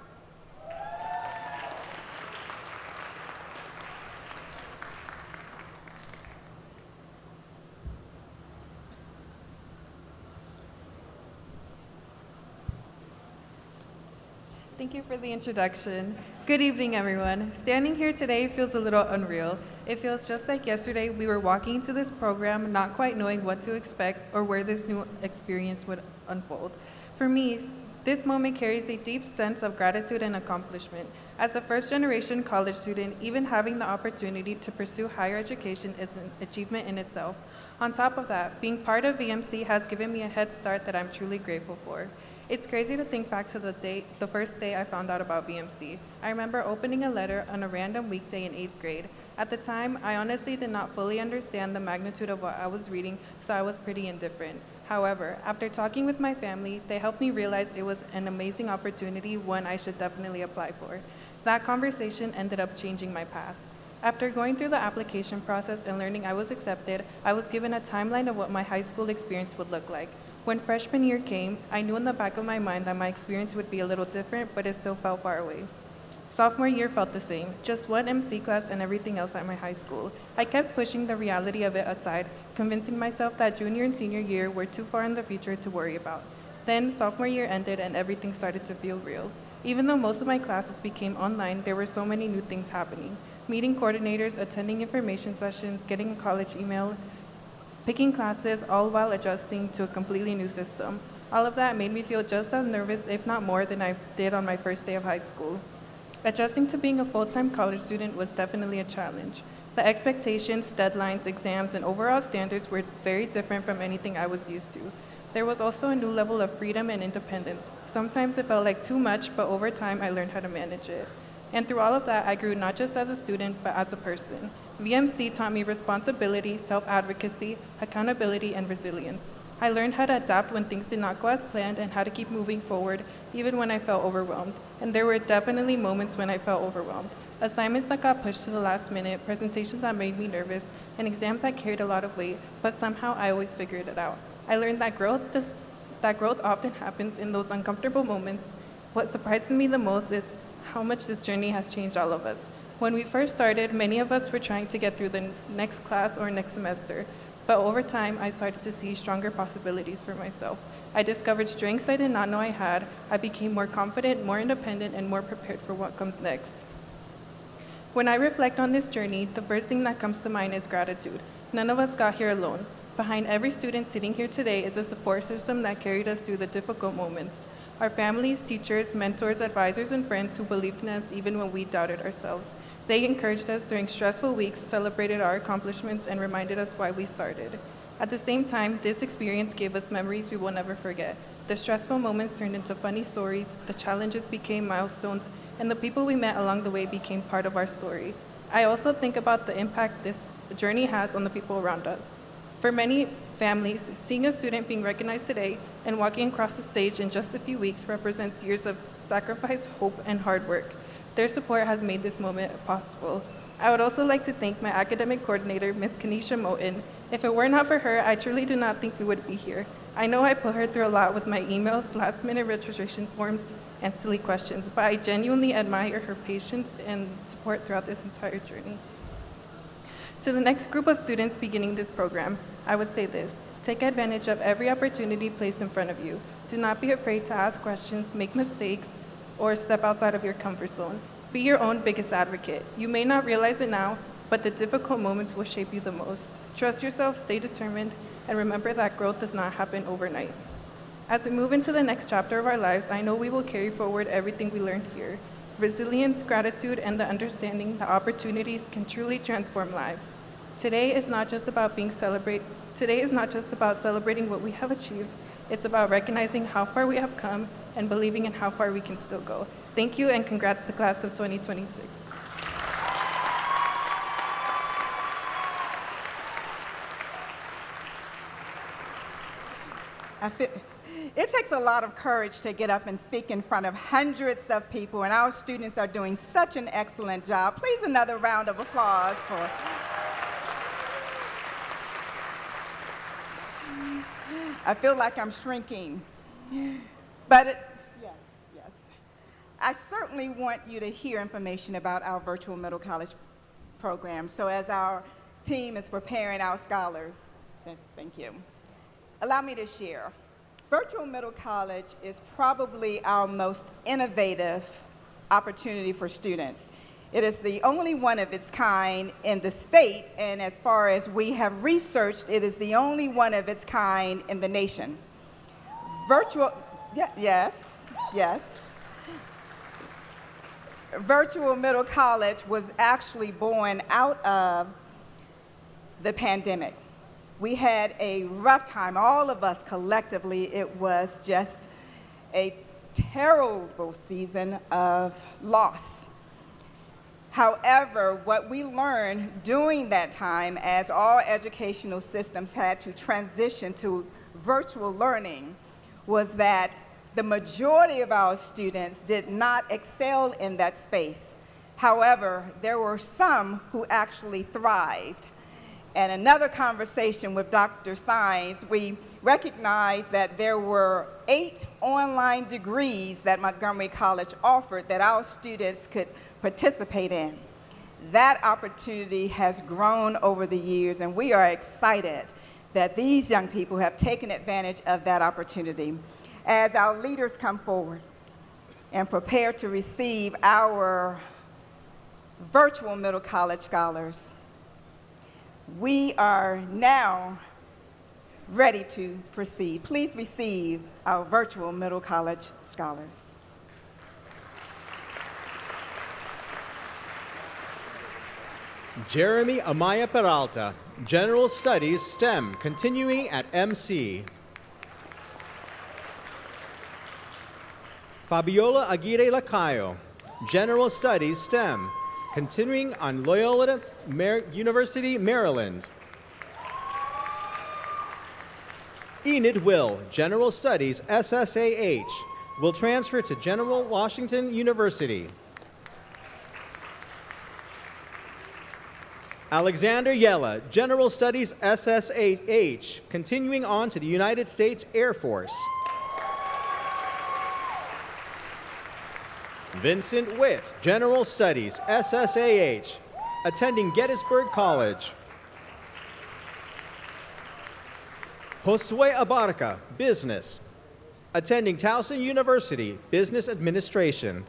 Thank you for the introduction. Good evening, everyone. Standing here today feels a little unreal. It feels just like yesterday we were walking into this program not quite knowing what to expect or where this new experience would unfold. For me, this moment carries a deep sense of gratitude and accomplishment. As a first-generation college student, even having the opportunity to pursue higher education is an achievement in itself. On top of that, being part of VMC has given me a head start that I'm truly grateful for. It's crazy to think back to the first day I found out about VMC. I remember opening a letter on a random weekday in 8th grade. At the time, I honestly did not fully understand the magnitude of what I was reading, so I was pretty indifferent. However, after talking with my family, they helped me realize it was an amazing opportunity, one I should definitely apply for. That conversation ended up changing my path. After going through the application process and learning I was accepted, I was given a timeline of what my high school experience would look like. When freshman year came, I knew in the back of my mind that my experience would be a little different, but it still felt far away. Sophomore year felt the same, just one MC class and everything else at my high school. I kept pushing the reality of it aside, convincing myself that junior and senior year were too far in the future to worry about. Then sophomore year ended and everything started to feel real. Even though most of my classes became online, there were so many new things happening. Meeting coordinators, attending information sessions, getting a college email, picking classes, all while adjusting to a completely new system. All of that made me feel just as nervous, if not more, than I did on my first day of high school. Adjusting to being a full-time college student was definitely a challenge. The expectations, deadlines, exams, and overall standards were very different from anything I was used to. There was also a new level of freedom and independence. Sometimes it felt like too much, but over time I learned how to manage it. And through all of that, I grew not just as a student, but as a person. VMC taught me responsibility, self-advocacy, accountability, and resilience. I learned how to adapt when things did not go as planned and how to keep moving forward, even when I felt overwhelmed. And there were definitely moments when I felt overwhelmed. Assignments that got pushed to the last minute, presentations that made me nervous, and exams that carried a lot of weight, but somehow I always figured it out. I learned that growth that growth often happens in those uncomfortable moments. What surprises me the most is how much this journey has changed all of us. When we first started, many of us were trying to get through the next class or next semester, but over time, I started to see stronger possibilities for myself. I discovered strengths I did not know I had. I became more confident, more independent, and more prepared for what comes next. When I reflect on this journey, the first thing that comes to mind is gratitude. None of us got here alone. Behind every student sitting here today is a support system that carried us through the difficult moments. Our families, teachers, mentors, advisors, and friends who believed in us even when we doubted ourselves. They encouraged us during stressful weeks, celebrated our accomplishments, and reminded us why we started. At the same time, this experience gave us memories we will never forget. The stressful moments turned into funny stories, the challenges became milestones, and the people we met along the way became part of our story. I also think about the impact this journey has on the people around us. For many families, seeing a student being recognized today and walking across the stage in just a few weeks represents years of sacrifice, hope, and hard work. Their support has made this moment possible. I would also like to thank my academic coordinator, Ms. Kanisha Moten. If it were not for her, I truly do not think we would be here. I know I put her through a lot with my emails, last-minute registration forms, and silly questions, but I genuinely admire her patience and support throughout this entire journey. To the next group of students beginning this program, I would say this: take advantage of every opportunity placed in front of you. Do not be afraid to ask questions, make mistakes, or step outside of your comfort zone. Be your own biggest advocate. You may not realize it now, but the difficult moments will shape you the most. Trust yourself, stay determined, and remember that growth does not happen overnight. As we move into the next chapter of our lives, I know we will carry forward everything we learned here. Resilience, gratitude, and the understanding that opportunities can truly transform lives. Today is not just about celebrating what we have achieved. It's about recognizing how far we have come and believing in how far we can still go. Thank you, and congrats to class of 2026. It takes a lot of courage to get up and speak in front of hundreds of people, and our students are doing such an excellent job. Please, another round of applause for. I feel like I'm shrinking, but yes. I certainly want you to hear information about our virtual middle college program. So as our team is preparing our scholars, yes, thank you. Allow me to share. Virtual middle college is probably our most innovative opportunity for students. It is the only one of its kind in the state, and as far as we have researched, it is the only one of its kind in the nation. Yes. Virtual middle college was actually born out of the pandemic. We had a rough time, all of us collectively. It was just a terrible season of loss. However, what we learned during that time, as all educational systems had to transition to virtual learning, was that the majority of our students did not excel in that space. However, there were some who actually thrived. And another conversation with Dr. Sines, we recognized that there were 8 online degrees that Montgomery College offered that our students could participate in. That opportunity has grown over the years, and we are excited that these young people have taken advantage of that opportunity. As our leaders come forward and prepare to receive our virtual middle college scholars, we are now ready to proceed. Please receive our virtual middle college scholars. Jeremy Amaya Peralta, General Studies STEM, continuing at MC. Fabiola Aguirre Lacayo, General Studies STEM, continuing on Loyola University, Maryland. Enid Will, General Studies SSAH, will transfer to General Washington University. Alexander Yella, General Studies SSAH, continuing on to the United States Air Force. Vincent Witt, General Studies, SSAH, attending Gettysburg College. Josue Abarca, Business, attending Towson University, Business Administration.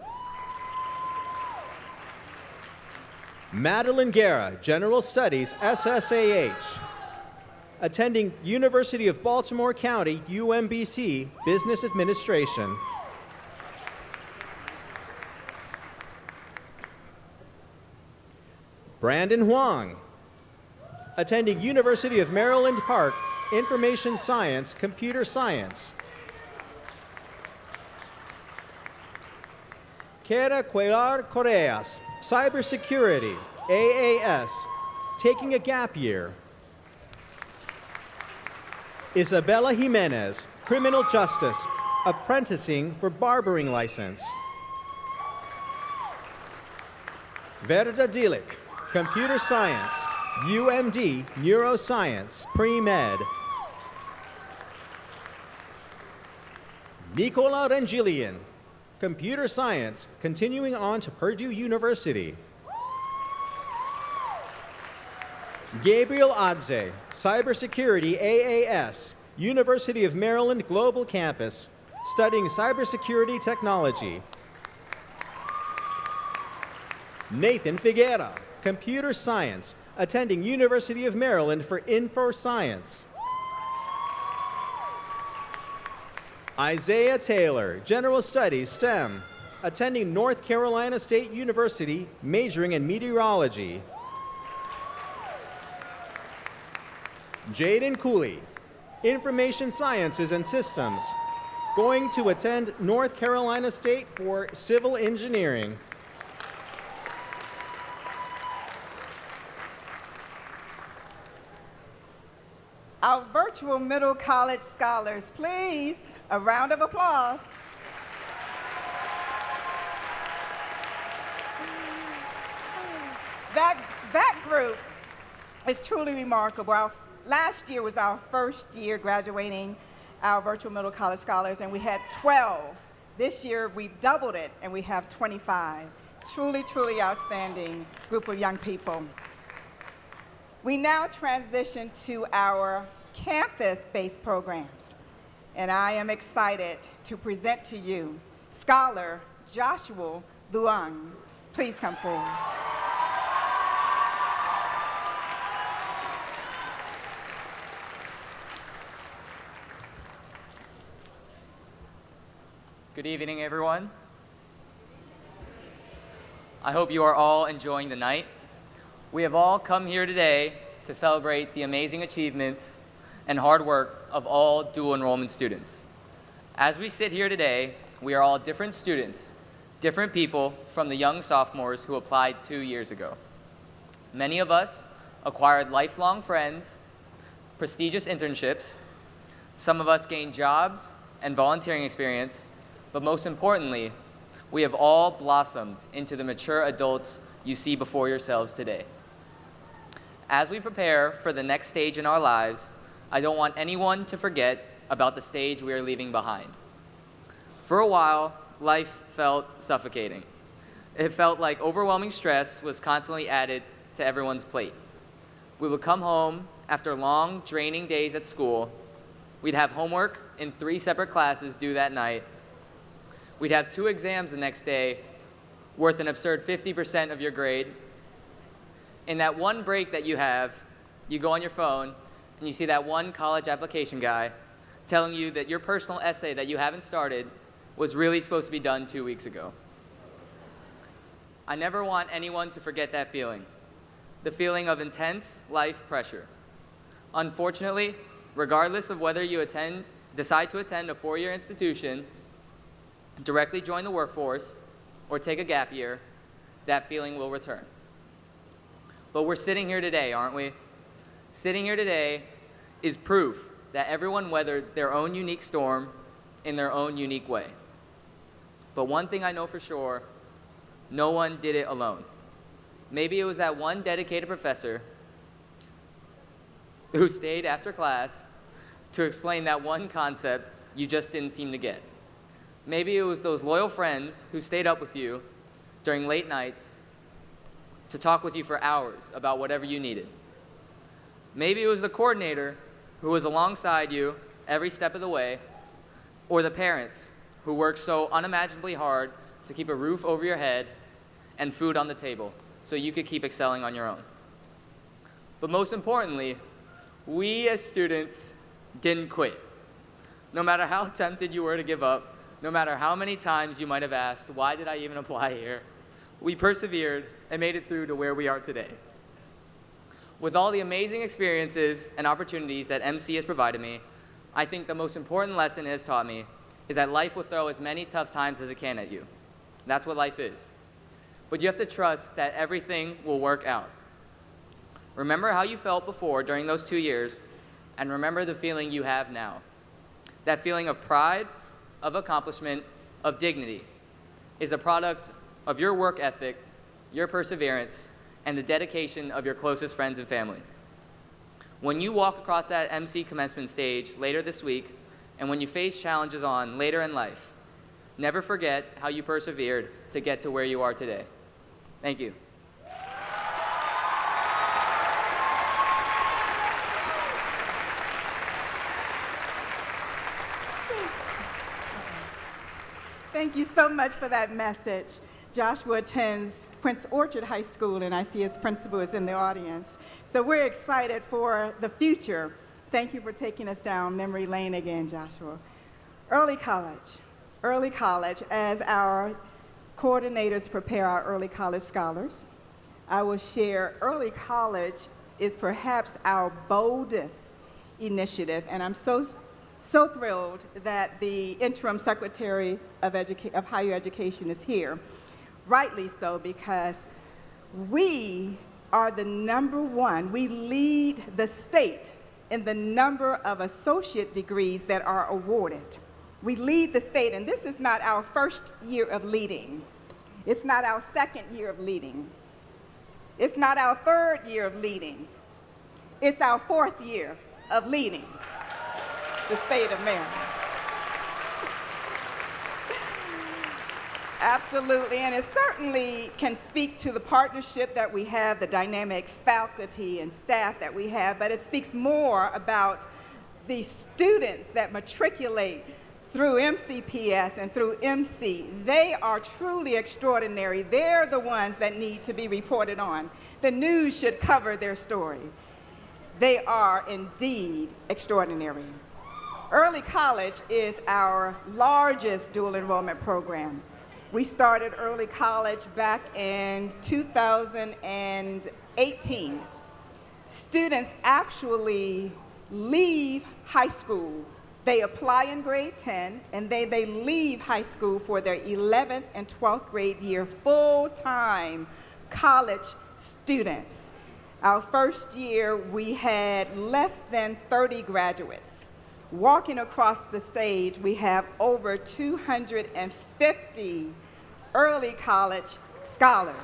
Madeline Guerra, General Studies, SSAH, attending University of Baltimore County, UMBC, Business Administration. Brandon Huang, attending University of Maryland Park, Information Science, Computer Science. Kera Cuellar Correas, Cybersecurity, AAS, taking a gap year. Isabella Jimenez, Criminal Justice, apprenticing for barbering license. Verda Dilik, Computer Science, UMD, Neuroscience, Pre-Med. Nicola Rengilian, Computer Science, continuing on to Purdue University. Gabriel Adze, Cybersecurity AAS, University of Maryland Global Campus, studying cybersecurity technology. Nathan Figuera, Computer Science, attending University of Maryland for Info Science. Isaiah Taylor, General Studies, STEM, attending North Carolina State University, majoring in meteorology. Jaden Cooley, Information Sciences and Systems, going to attend North Carolina State for civil engineering. Our virtual middle college scholars, please, a round of applause. That group is truly remarkable. Last year was our first year graduating our virtual middle college scholars, and we had 12. This year, we doubled it, and we have 25. Truly, truly outstanding group of young people. We now transition to our campus-based programs, and I am excited to present to you Scholar Joshua Luang. Please come forward. Good evening, everyone. I hope you are all enjoying the night. We have all come here today to celebrate the amazing achievements and hard work of all dual enrollment students. As we sit here today, we are all different students, different people from the young sophomores who applied 2 years ago. Many of us acquired lifelong friends, prestigious internships. Some of us gained jobs and volunteering experience, but most importantly, we have all blossomed into the mature adults you see before yourselves today. As we prepare for the next stage in our lives, I don't want anyone to forget about the stage we are leaving behind. For a while, life felt suffocating. It felt like overwhelming stress was constantly added to everyone's plate. We would come home after long, draining days at school. We'd have homework in 3 separate classes due that night. We'd have 2 exams the next day, worth an absurd 50% of your grade. In that one break that you have, you go on your phone and you see that one college application guy telling you that your personal essay that you haven't started was really supposed to be done 2 weeks ago. I never want anyone to forget that feeling, the feeling of intense life pressure. Unfortunately, regardless of whether you decide to attend a 4-year institution, directly join the workforce, or take a gap year, that feeling will return. But we're sitting here today, aren't we? Sitting here today is proof that everyone weathered their own unique storm in their own unique way. But one thing I know for sure, no one did it alone. Maybe it was that one dedicated professor who stayed after class to explain that one concept you just didn't seem to get. Maybe it was those loyal friends who stayed up with you during late nights to talk with you for hours about whatever you needed. Maybe it was the coordinator who was alongside you every step of the way, or the parents who worked so unimaginably hard to keep a roof over your head and food on the table so you could keep excelling on your own. But most importantly, we as students didn't quit. No matter how tempted you were to give up, no matter how many times you might have asked, why did I even apply here? We persevered and made it through to where we are today. With all the amazing experiences and opportunities that MC has provided me, I think the most important lesson it has taught me is that life will throw as many tough times as it can at you. That's what life is. But you have to trust that everything will work out. Remember how you felt before during those 2 years, and remember the feeling you have now. That feeling of pride, of accomplishment, of dignity is a product of your work ethic, your perseverance, and the dedication of your closest friends and family. When you walk across that MC commencement stage later this week, and when you face challenges on later in life, never forget how you persevered to get to where you are today. Thank you. Thank you so much for that message. Joshua attends Prince Orchard High School, and I see his principal is in the audience. So we're excited for the future. Thank you for taking us down memory lane again, Joshua. Early college, as our coordinators prepare our early college scholars, I will share early college is perhaps our boldest initiative, and I'm so thrilled that the interim secretary of higher education is here. Rightly so, because we are the number one. We lead the state in the number of associate degrees that are awarded. We lead the state, and this is not our first year of leading. It's not our second year of leading. It's not our third year of leading. It's our fourth year of leading the state of Maryland. Absolutely, and it certainly can speak to the partnership that we have, the dynamic faculty and staff that we have, but it speaks more about the students that matriculate through MCPS and through MC. They are truly extraordinary. They're the ones that need to be reported on. The news should cover their story. They are indeed extraordinary. Early college is our largest dual enrollment program. We started early college back in 2018. Students actually leave high school. They apply in grade 10, and they leave high school for their 11th and 12th grade year, full-time college students. Our first year, we had less than 30 graduates. Walking across the stage, we have over 250 early college scholars.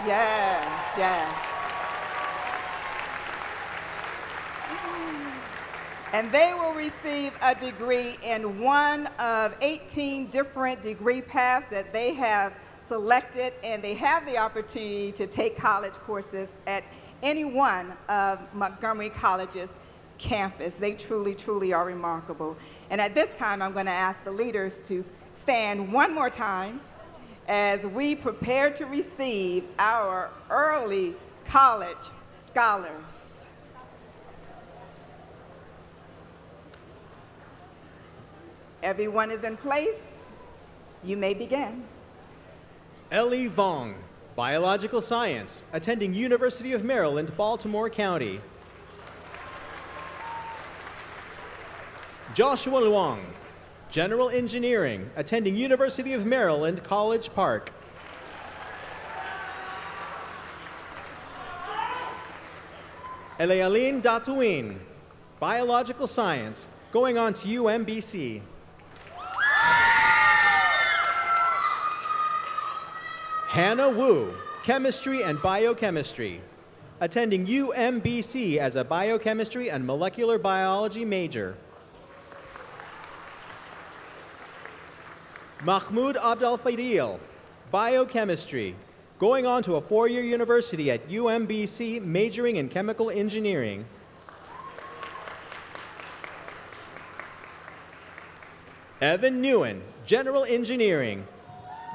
Yes, yes. And they will receive a degree in one of 18 different degree paths that they have selected, and they have the opportunity to take college courses at any one of Montgomery College's campus. They truly, truly are remarkable. And at this time, I'm going to ask the leaders to stand one more time as we prepare to receive our early college scholars. Everyone is in place. You may begin. Ellie Vong, Biological Science, attending University of Maryland, Baltimore County. Joshua Luong, General Engineering, attending University of Maryland, College Park. Elealine Datuin, Biological Science, going on to UMBC. Hannah Wu, Chemistry and Biochemistry, attending UMBC as a Biochemistry and Molecular Biology major. Mahmoud Abdel Fadil, biochemistry, going on to a four-year university at UMBC, majoring in chemical engineering. Evan Nguyen, general engineering,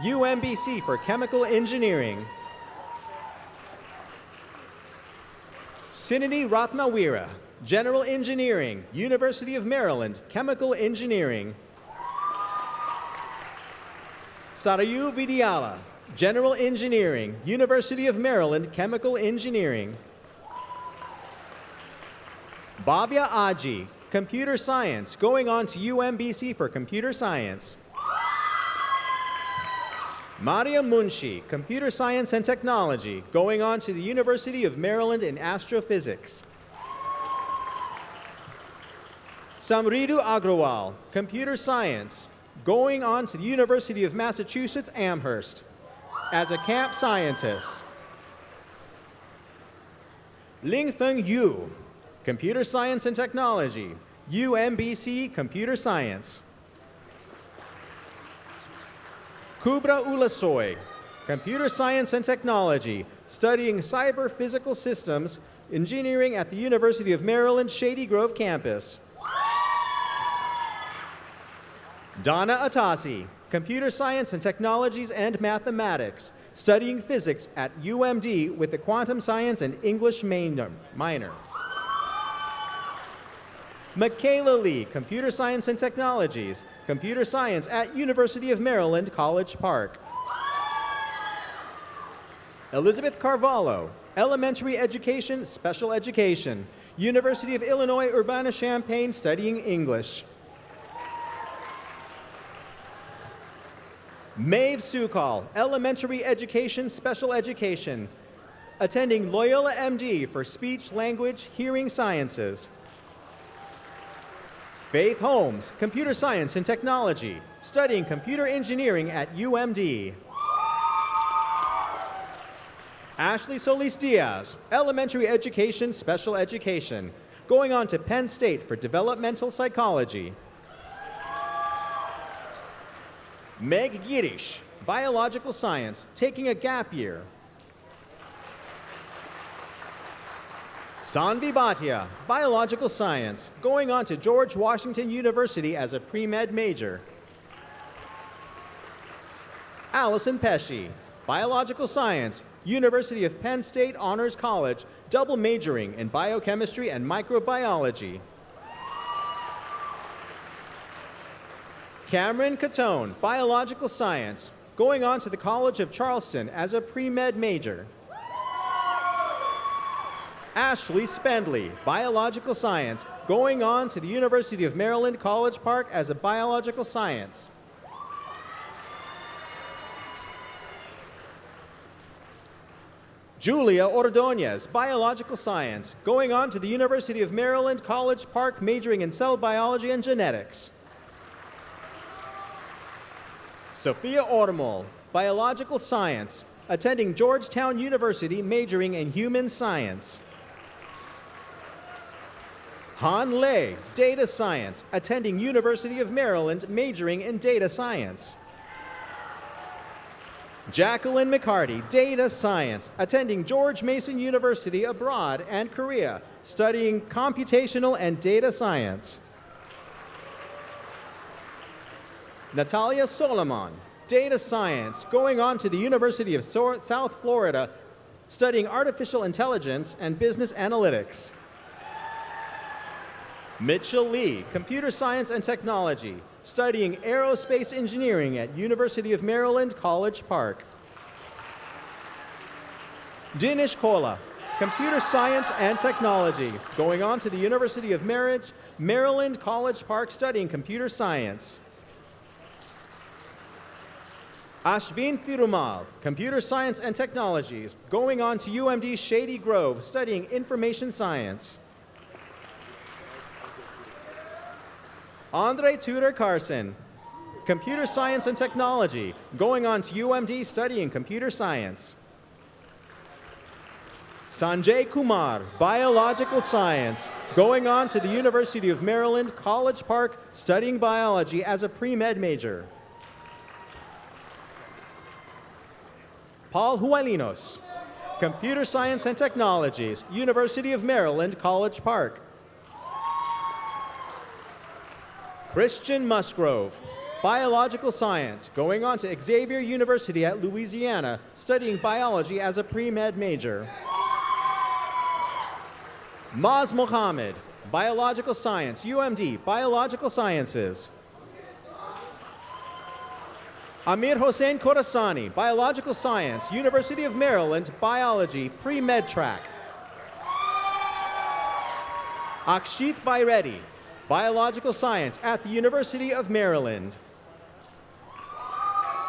UMBC for chemical engineering. Sinidhi Ratnawira, general engineering, University of Maryland, chemical engineering. Sarayu Vidyala, general engineering, University of Maryland, chemical engineering. Bhavya Aji, computer science, going on to UMBC for computer science. Maria Munshi, computer science and technology, going on to the University of Maryland in astrophysics. Samridu Agrawal, computer science, going on to the University of Massachusetts Amherst as a camp scientist. Lingfeng Yu, computer science and technology, UMBC computer science. Kubra Ulasoy, computer science and technology, studying cyber physical systems engineering at the University of Maryland Shady Grove campus. Donna Atasi, computer science and technologies and mathematics, studying physics at UMD with a quantum science and English minor. Michaela Lee, computer science and technologies, computer science at University of Maryland, College Park. Elizabeth Carvalho, elementary education, special education, University of Illinois Urbana-Champaign, studying English. Maeve Sukal, elementary education, special education, attending Loyola MD for speech, language, hearing sciences. Faith Holmes, computer science and technology, studying computer engineering at UMD. Ashley Solis Diaz, elementary education, special education, going on to Penn State for developmental psychology. Meg Girish, biological science, taking a gap year. Sanvi Bhatia, biological science, going on to George Washington University as a pre-med major. Allison Pesci, biological science, University of Penn State Honors College, double majoring in biochemistry and microbiology. Cameron Catone, biological science, going on to the College of Charleston as a pre-med major. Ashley Spendley, biological science, going on to the University of Maryland, College Park as a biological science. Julia Ordonez, biological science, going on to the University of Maryland, College Park, majoring in cell biology and genetics. Sophia Ormol, biological science, attending Georgetown University, majoring in human science. Han Lei, data science, attending University of Maryland, majoring in data science. Jacqueline McCarty, data science, attending George Mason University abroad and Korea, studying computational and data science. Natalia Solomon, data science, going on to the University of South Florida, studying artificial intelligence and business analytics. Mitchell Lee, computer science and technology, studying aerospace engineering at University of Maryland, College Park. Dinesh Kola, computer science and technology, going on to the University of Maryland, College Park, studying computer science. Ashvin Thirumal, computer science and technologies, going on to UMD Shady Grove, studying information science. Andre Tudor Carson, computer science and technology, going on to UMD studying computer science. Sanjay Kumar, biological science, going on to the University of Maryland, College Park, studying biology as a pre-med major. Paul Hualinos, Computer Science and Technologies, University of Maryland, College Park. Christian Musgrove, Biological Science, going on to Xavier University at Louisiana, studying biology as a pre-med major. Maz Mohammed, Biological Science, UMD, Biological Sciences. Amir Hossein Khorasani, Biological Science, University of Maryland, Biology, pre-med track. Akshit Baireddy, Biological Science at the University of Maryland.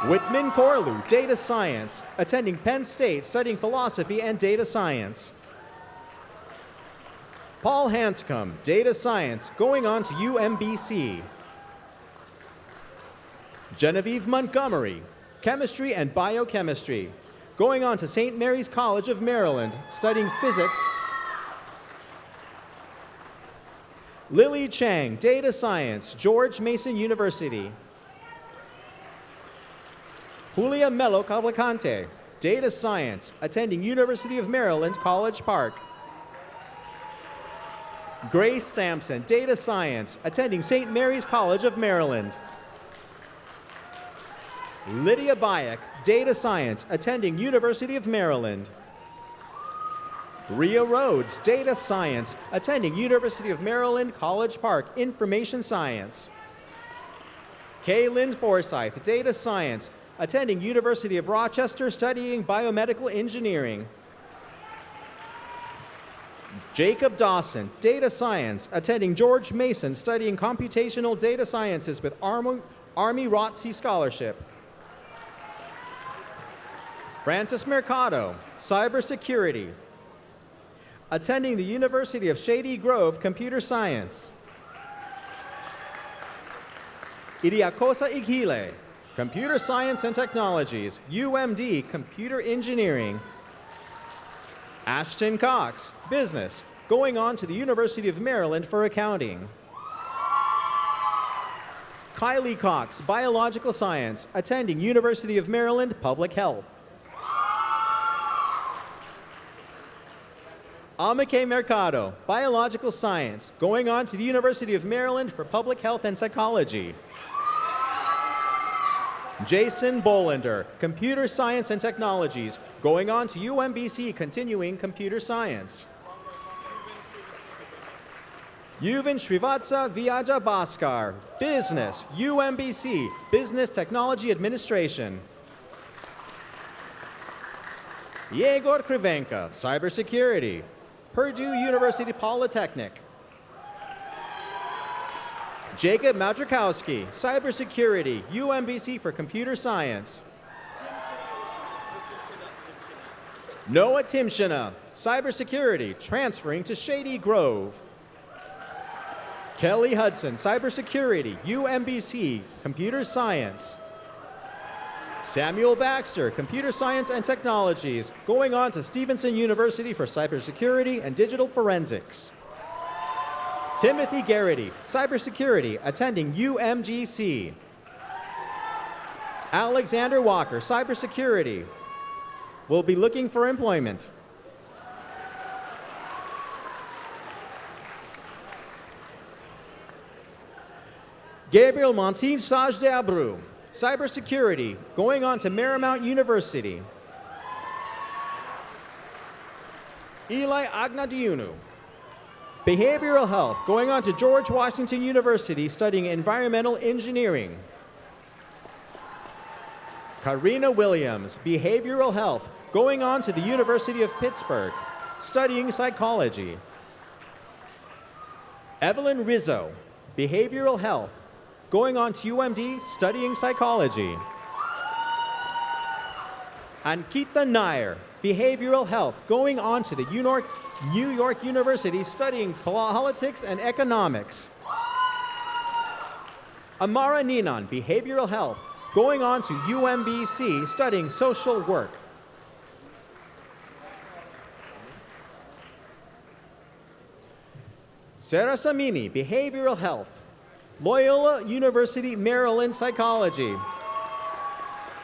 Whitman Corlew, Data Science, attending Penn State, studying philosophy and data science. Paul Hanscom, Data Science, going on to UMBC. Genevieve Montgomery, Chemistry and Biochemistry, going on to St. Mary's College of Maryland, studying physics. Lily Chang, Data Science, George Mason University. Julia Melo Cavalcante, Data Science, attending University of Maryland, College Park. Grace Sampson, Data Science, attending St. Mary's College of Maryland. Lydia Bayek, Data Science, attending University of Maryland. Ria Rhodes, Data Science, attending University of Maryland, College Park, Information Science. Kaylin Forsyth, Data Science, attending University of Rochester, studying biomedical engineering. Jacob Dawson, Data Science, attending George Mason, studying computational data sciences with Army ROTC Scholarship. Francis Mercado, Cybersecurity, attending the University of Shady Grove, Computer Science. Iriakosa Ighile, Computer Science and Technologies, UMD, Computer Engineering. Ashton Cox, Business, going on to the University of Maryland for Accounting. Kylie Cox, Biological Science, attending University of Maryland, Public Health. Amake Mercado, Biological Science, going on to the University of Maryland for Public Health and Psychology. Jason Bolender, Computer Science and Technologies, going on to UMBC, continuing Computer Science. Yuvan Srivatsa Viaja Bhaskar, Business, UMBC, Business Technology Administration. Yegor Krivenka, Cybersecurity, Purdue University Polytechnic. Jacob Madrikowski, Cybersecurity, UMBC for Computer Science. Noah Timshina, Cybersecurity, transferring to Shady Grove. Kelly Hudson, Cybersecurity, UMBC, Computer Science. Samuel Baxter, Computer Science and Technologies, going on to Stevenson University for Cybersecurity and Digital Forensics. Timothy Garrity, Cybersecurity, attending UMGC. Alexander Walker, Cybersecurity, will be looking for employment. Gabriel Montin Saj de Abreu, Cybersecurity, going on to Marymount University. Eli Agnadiunu, Behavioral Health, going on to George Washington University, studying Environmental Engineering. Karina Williams, Behavioral Health, going on to the University of Pittsburgh, studying Psychology. Evelyn Rizzo, Behavioral Health, going on to UMD, studying Psychology. Ankita Nair, Behavioral Health, going on to the New York University, studying Politics and Economics. Amara Ninan, Behavioral Health, going on to UMBC, studying Social Work. Sarah Samimi, Behavioral Health, Loyola University, Maryland, Psychology.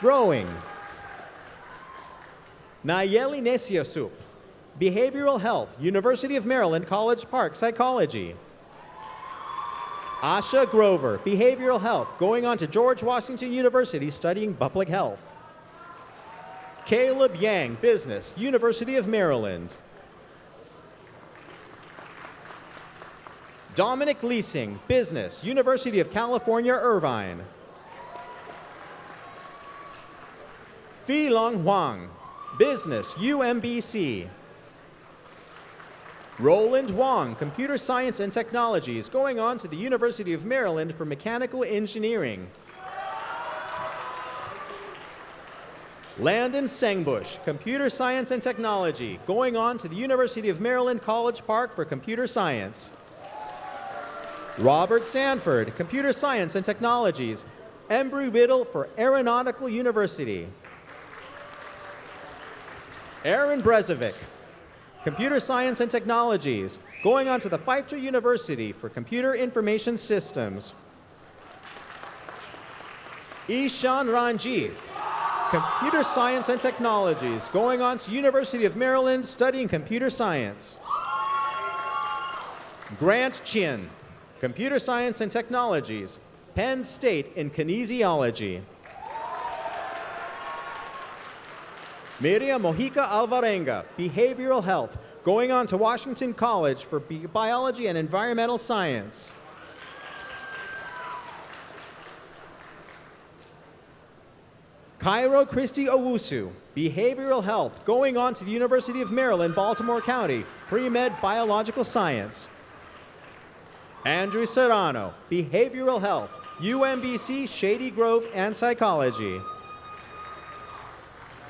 Rowing. Nayeli Nesiasup, Behavioral Health, University of Maryland, College Park, Psychology. Asha Grover, Behavioral Health, going on to George Washington University studying Public Health. Caleb Yang, Business, University of Maryland. Dominic Leasing, Business, University of California, Irvine. Phi Long Huang, Business, UMBC. Roland Wong, Computer Science and Technologies, going on to the University of Maryland for Mechanical Engineering. Landon Sengbush, Computer Science and Technology, going on to the University of Maryland College Park for Computer Science. Robert Sanford, Computer Science and Technologies, Embry-Riddle for Aeronautical University. Aaron Brezovic, Computer Science and Technologies, going on to the Pfeiffer University for Computer Information Systems. Ishan Ranjiv, Computer Science and Technologies, going on to University of Maryland studying Computer Science. Grant Chin, Computer Science and Technologies, Penn State in Kinesiology. Miriam Mojica Alvarenga, Behavioral Health, going on to Washington College for Biology and Environmental Science. Cairo Christie Owusu, Behavioral Health, going on to the University of Maryland, Baltimore County, Pre-Med Biological Science. Andrew Serrano, Behavioral Health, UMBC Shady Grove and Psychology.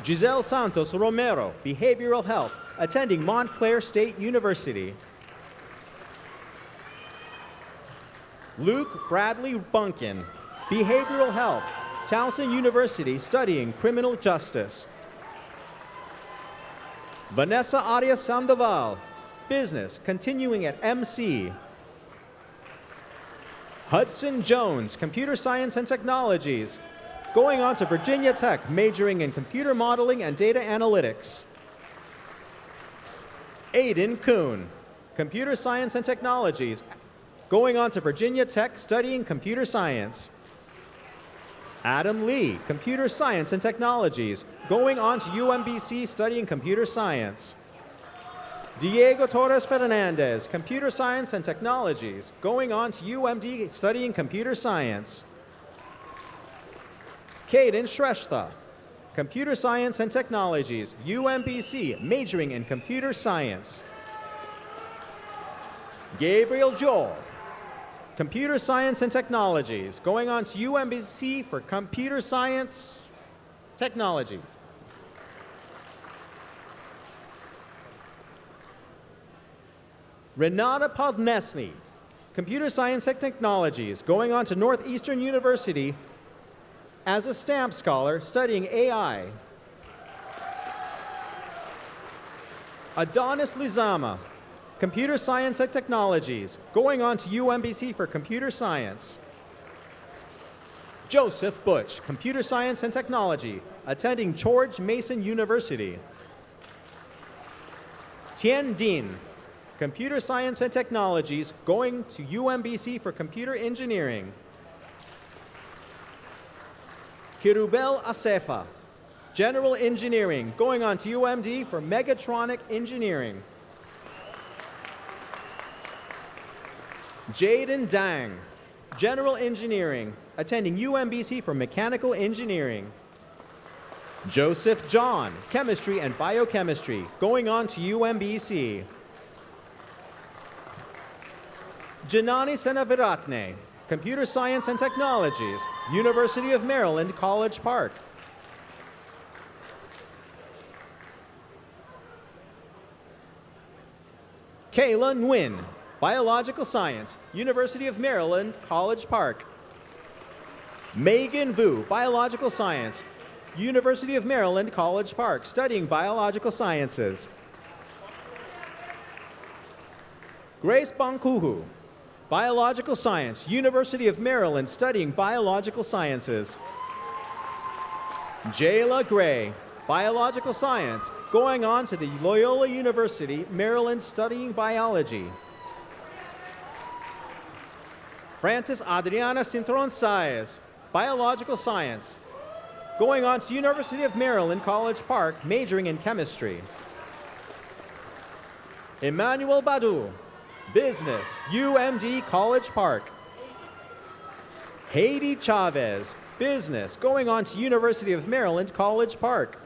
Giselle Santos Romero, Behavioral Health, attending Montclair State University. Luke Bradley Bunkin, Behavioral Health, Towson University, studying Criminal Justice. Vanessa Arias Sandoval, Business, continuing at MC. Hudson Jones, Computer Science and Technologies, going on to Virginia Tech, majoring in Computer Modeling and Data Analytics. Aiden Kuhn, Computer Science and Technologies, going on to Virginia Tech, studying Computer Science. Adam Lee, Computer Science and Technologies, going on to UMBC, studying Computer Science. Diego Torres Fernandez, Computer Science and Technologies, going on to UMD, studying Computer Science. Caden Shrestha, Computer Science and Technologies, UMBC, majoring in Computer Science. Gabriel Joel, Computer Science and Technologies, going on to UMBC for Computer Science Technologies. Renata Podnesny, Computer Science and Technologies, going on to Northeastern University as a STAMP scholar studying AI. Adonis Lizama, Computer Science and Technologies, going on to UMBC for Computer Science. Joseph Butch, Computer Science and Technology, attending George Mason University. Tien Dinh, Computer Science and Technologies, going to UMBC for Computer Engineering. Kirubel Asefa, General Engineering, going on to UMD for Megatronic Engineering. Jaden Dang, General Engineering, attending UMBC for Mechanical Engineering. Joseph John, Chemistry and Biochemistry, going on to UMBC. Janani Senaviratne, Computer Science and Technologies, University of Maryland, College Park. Kayla Nguyen, Biological Science, University of Maryland, College Park. Megan Vu, Biological Science, University of Maryland, College Park, studying Biological Sciences. Grace Bankuhu, Biological Science, University of Maryland, studying Biological Sciences. Jayla Gray, biological science, going on to the Loyola University, Maryland, studying biology. Frances Adriana Cintron Saez, biological science, going on to University of Maryland, College Park, majoring in chemistry. Emmanuel Badu, business, UMD, College Park. Haiti Chavez, business, going on to University of Maryland, College Park.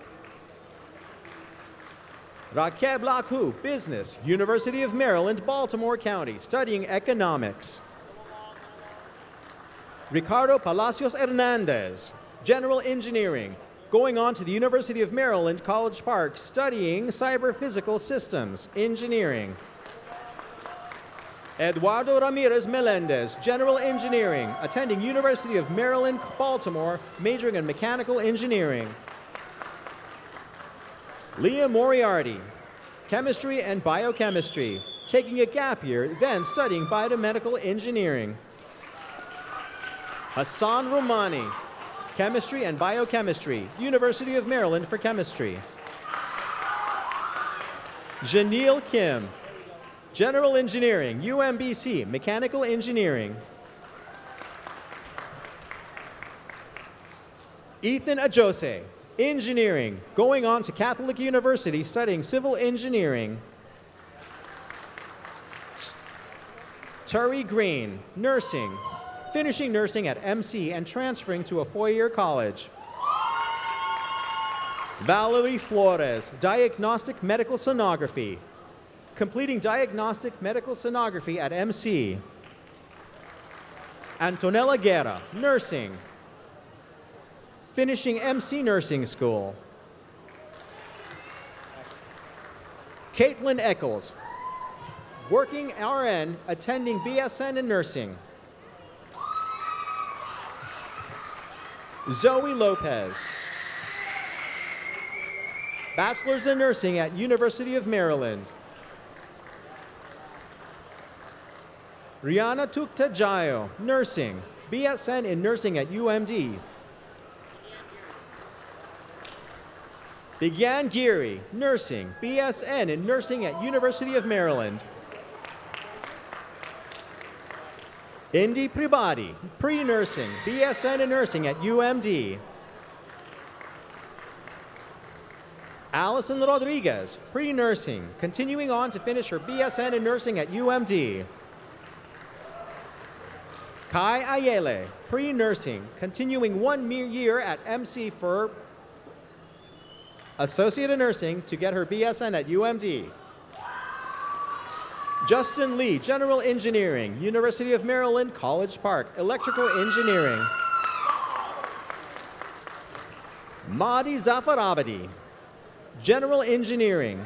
Rakeb Lakou, business, University of Maryland, Baltimore County, studying economics. Ricardo Palacios Hernandez, general engineering, going on to the University of Maryland, College Park, studying cyber-physical systems, engineering. Eduardo Ramirez Melendez, general engineering, attending University of Maryland, Baltimore, majoring in mechanical engineering. Leah Moriarty, chemistry and biochemistry, taking a gap year, then studying biomedical engineering. Hassan Romani, chemistry and biochemistry, University of Maryland for chemistry. Janelle Kim, general engineering, UMBC, mechanical engineering. Ethan Ajose, engineering, going on to Catholic University, studying civil engineering. Turi Green, nursing, finishing nursing at MC and transferring to a four-year college. Valerie Flores, diagnostic medical sonography, completing diagnostic medical sonography at MC. Antonella Guerra, nursing, finishing MC nursing school. Caitlin Eccles, working RN, attending BSN in nursing. Zoe Lopez, bachelor's in nursing at University of Maryland. Rihanna Tukta Jayo, nursing, BSN in nursing at UMD. Bigyan Giri, nursing, BSN in nursing at University of Maryland. Indy Pribadi, pre-nursing, BSN in nursing at UMD. Allison Rodriguez, pre-nursing, continuing on to finish her BSN in nursing at UMD. Kai Ayele, pre-nursing, continuing 1 year at MC for Associate in Nursing to get her BSN at UMD. Justin Lee, General Engineering, University of Maryland, College Park, Electrical Engineering. Mahdi Zafarabadi, General Engineering,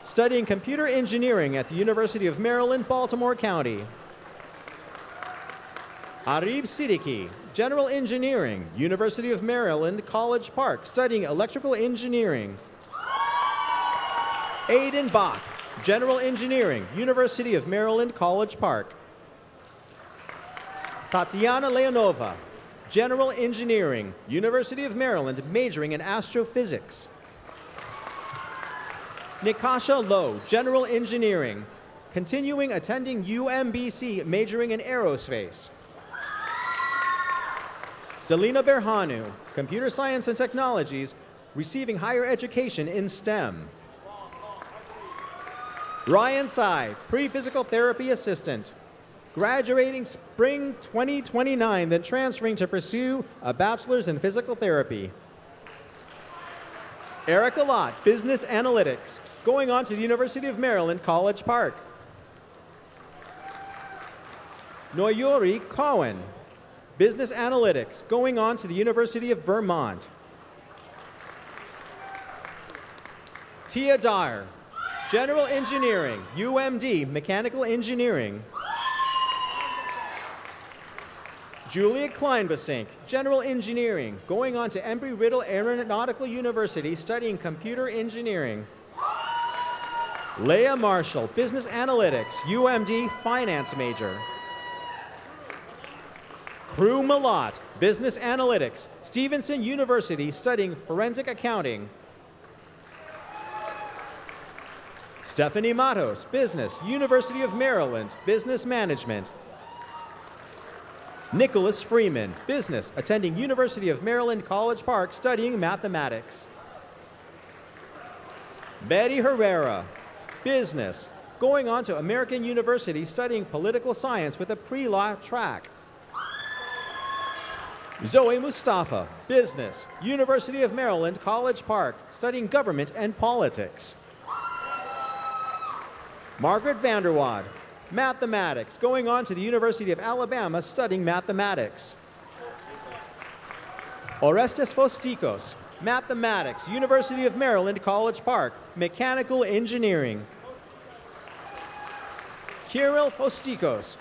studying Computer Engineering at the University of Maryland, Baltimore County. Arif Siddiqui, General Engineering, University of Maryland, College Park, studying Electrical Engineering. Aiden Bach, General Engineering, University of Maryland, College Park. Tatiana Leonova, General Engineering, University of Maryland, majoring in astrophysics. Nikasha Lowe, General Engineering, continuing attending UMBC, majoring in aerospace. Delina Berhanu, Computer Science and Technologies, receiving higher education in STEM. Ryan Tsai, Pre-Physical Therapy Assistant, graduating spring 2029, then transferring to pursue a bachelor's in physical therapy. Erica Lott, Business Analytics, going on to the University of Maryland, College Park. Noyori Cohen, Business Analytics, going on to the University of Vermont. Tia Dyer, General Engineering, UMD, Mechanical Engineering. Julia Kleinbasink, General Engineering, going on to Embry-Riddle Aeronautical University, studying Computer Engineering. Leah Marshall, Business Analytics, UMD, Finance major. Crew Malat, Business Analytics, Stevenson University, studying Forensic Accounting. Stephanie Matos, Business, University of Maryland, Business Management. Nicholas Freeman, Business, attending University of Maryland College Park, studying Mathematics. Betty Herrera, Business, going on to American University, studying Political Science with a pre-law track. Zoe Mustafa, Business, University of Maryland College Park, studying Government and Politics. Margaret Vanderwaard, Mathematics, going on to the University of Alabama, studying Mathematics. Orestes Fostikos, Mathematics, University of Maryland College Park, Mechanical Engineering. Kirill Fostikos,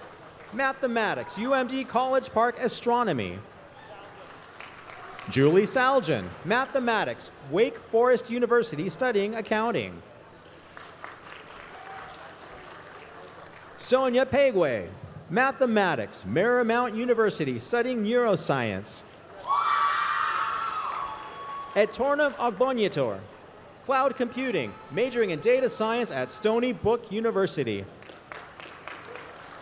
Mathematics, UMD College Park, Astronomy. Julie Saljan, Mathematics, Wake Forest University, studying Accounting. Sonia Pegwe, Mathematics, Marymount University, studying Neuroscience. Etornum Ogbonyetor, Cloud Computing, majoring in Data Science at Stony Brook University.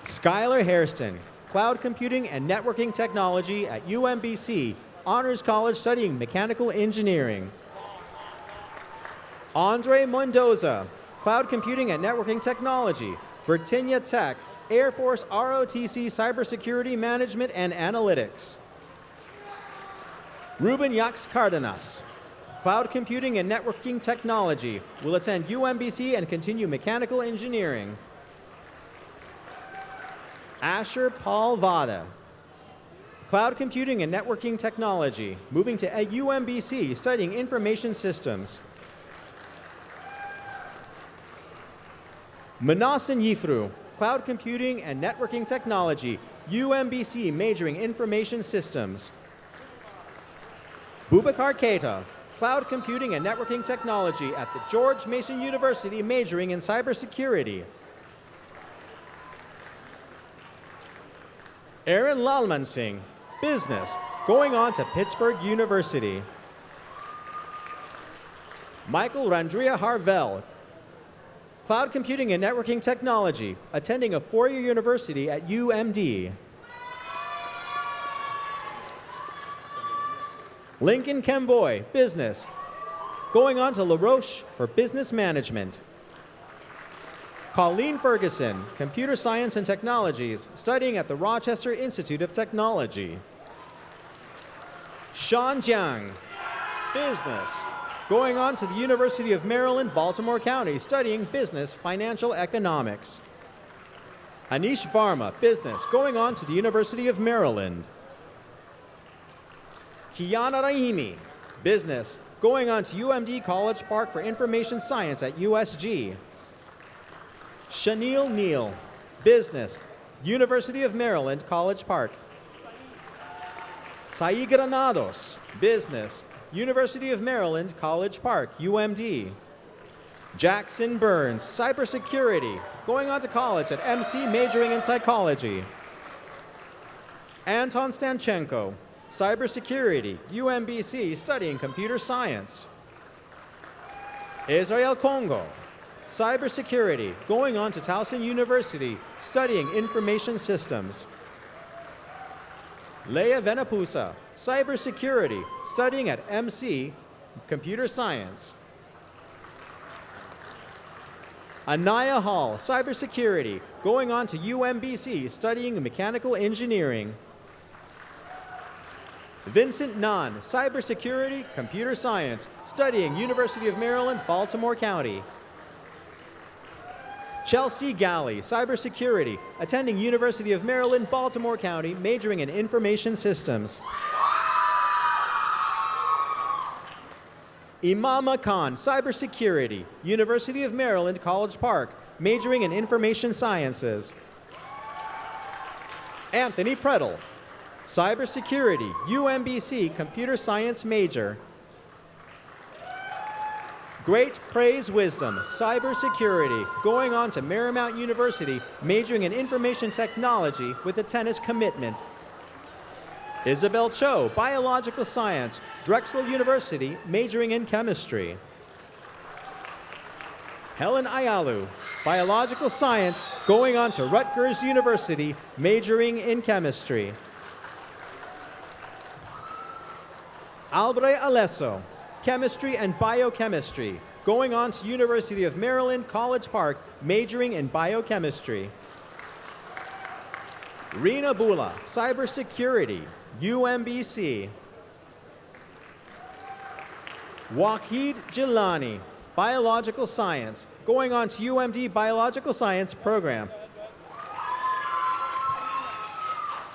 Skylar Hairston, Cloud Computing and Networking Technology at UMBC, Honors College, studying Mechanical Engineering. Andre Mendoza, Cloud Computing and Networking Technology, Virginia Tech, Air Force ROTC, Cybersecurity Management and Analytics. Ruben Yax Cardenas, Cloud Computing and Networking Technology, will attend UMBC and continue Mechanical Engineering. Asher Paul Vada, Cloud Computing and Networking Technology, moving to UMBC, studying Information Systems. Manasan Yifru, Cloud Computing and Networking Technology, UMBC, majoring Information Systems. Bubakar Keita, Cloud Computing and Networking Technology at the George Mason University, majoring in Cybersecurity. Aaron Lalmansingh, Business, going on to Pittsburgh University. Michael Randria Harvell, Cloud Computing and Networking Technology, attending a four-year university at UMD. Lincoln Kemboy, Business, going on to La Roche for Business Management. Colleen Ferguson, Computer Science and Technologies, studying at the Rochester Institute of Technology. Sean Jiang, Business, going on to the University of Maryland, Baltimore County, studying Business Financial Economics. Anish Varma, Business, going on to the University of Maryland. Kiana Rahimi, Business, going on to UMD College Park for Information Science at USG. Shanil Neal, Business, University of Maryland College Park. Sai Granados, Business, University of Maryland College Park, UMD. Jackson Burns, Cybersecurity, going on to college at MC, majoring in Psychology. Anton Stanchenko, Cybersecurity, UMBC, studying Computer Science. Israel Congo, Cybersecurity, going on to Towson University, studying Information Systems. Leia Venapusa, Cybersecurity, studying at MC, Computer Science. Anaya Hall, Cybersecurity, going on to UMBC, studying Mechanical Engineering. Vincent Nunn, Cybersecurity, Computer Science, studying University of Maryland, Baltimore County. Chelsea Galley, Cybersecurity, attending University of Maryland, Baltimore County, majoring in Information Systems. Imama Khan, Cybersecurity, University of Maryland, College Park, majoring in Information Sciences. Anthony Predel, Cybersecurity, UMBC, Computer Science major. Great Praise Wisdom, Cybersecurity, going on to Marymount University, majoring in Information Technology with a tennis commitment. Isabel Cho, Biological Science, Drexel University, majoring in chemistry. Helen Ayalu, Biological Science, going on to Rutgers University, majoring in chemistry. Albre Alesso, Chemistry and Biochemistry, going on to University of Maryland, College Park, majoring in biochemistry. Rina Bula, Cybersecurity, UMBC. Wahid Jilani, Biological Science, going on to UMD Biological Science program.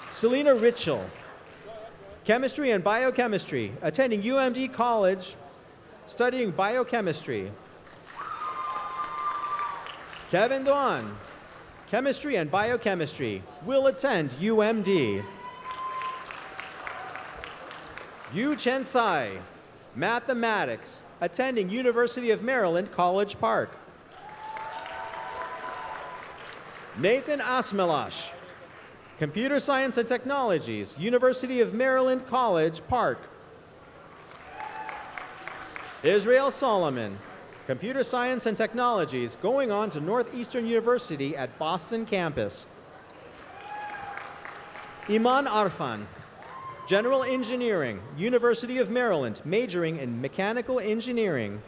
Selena Ritchell, Chemistry and Biochemistry, attending UMD College, studying biochemistry. Kevin Duan, Chemistry and Biochemistry, will attend UMD. Yu Chen Sai, Mathematics, attending University of Maryland, College Park. Nathan Asmelash, Computer Science and Technologies, University of Maryland, College Park. Israel Solomon, Computer Science and Technologies, going on to Northeastern University at Boston campus. Iman Arfan, General Engineering, University of Maryland, majoring in Mechanical Engineering.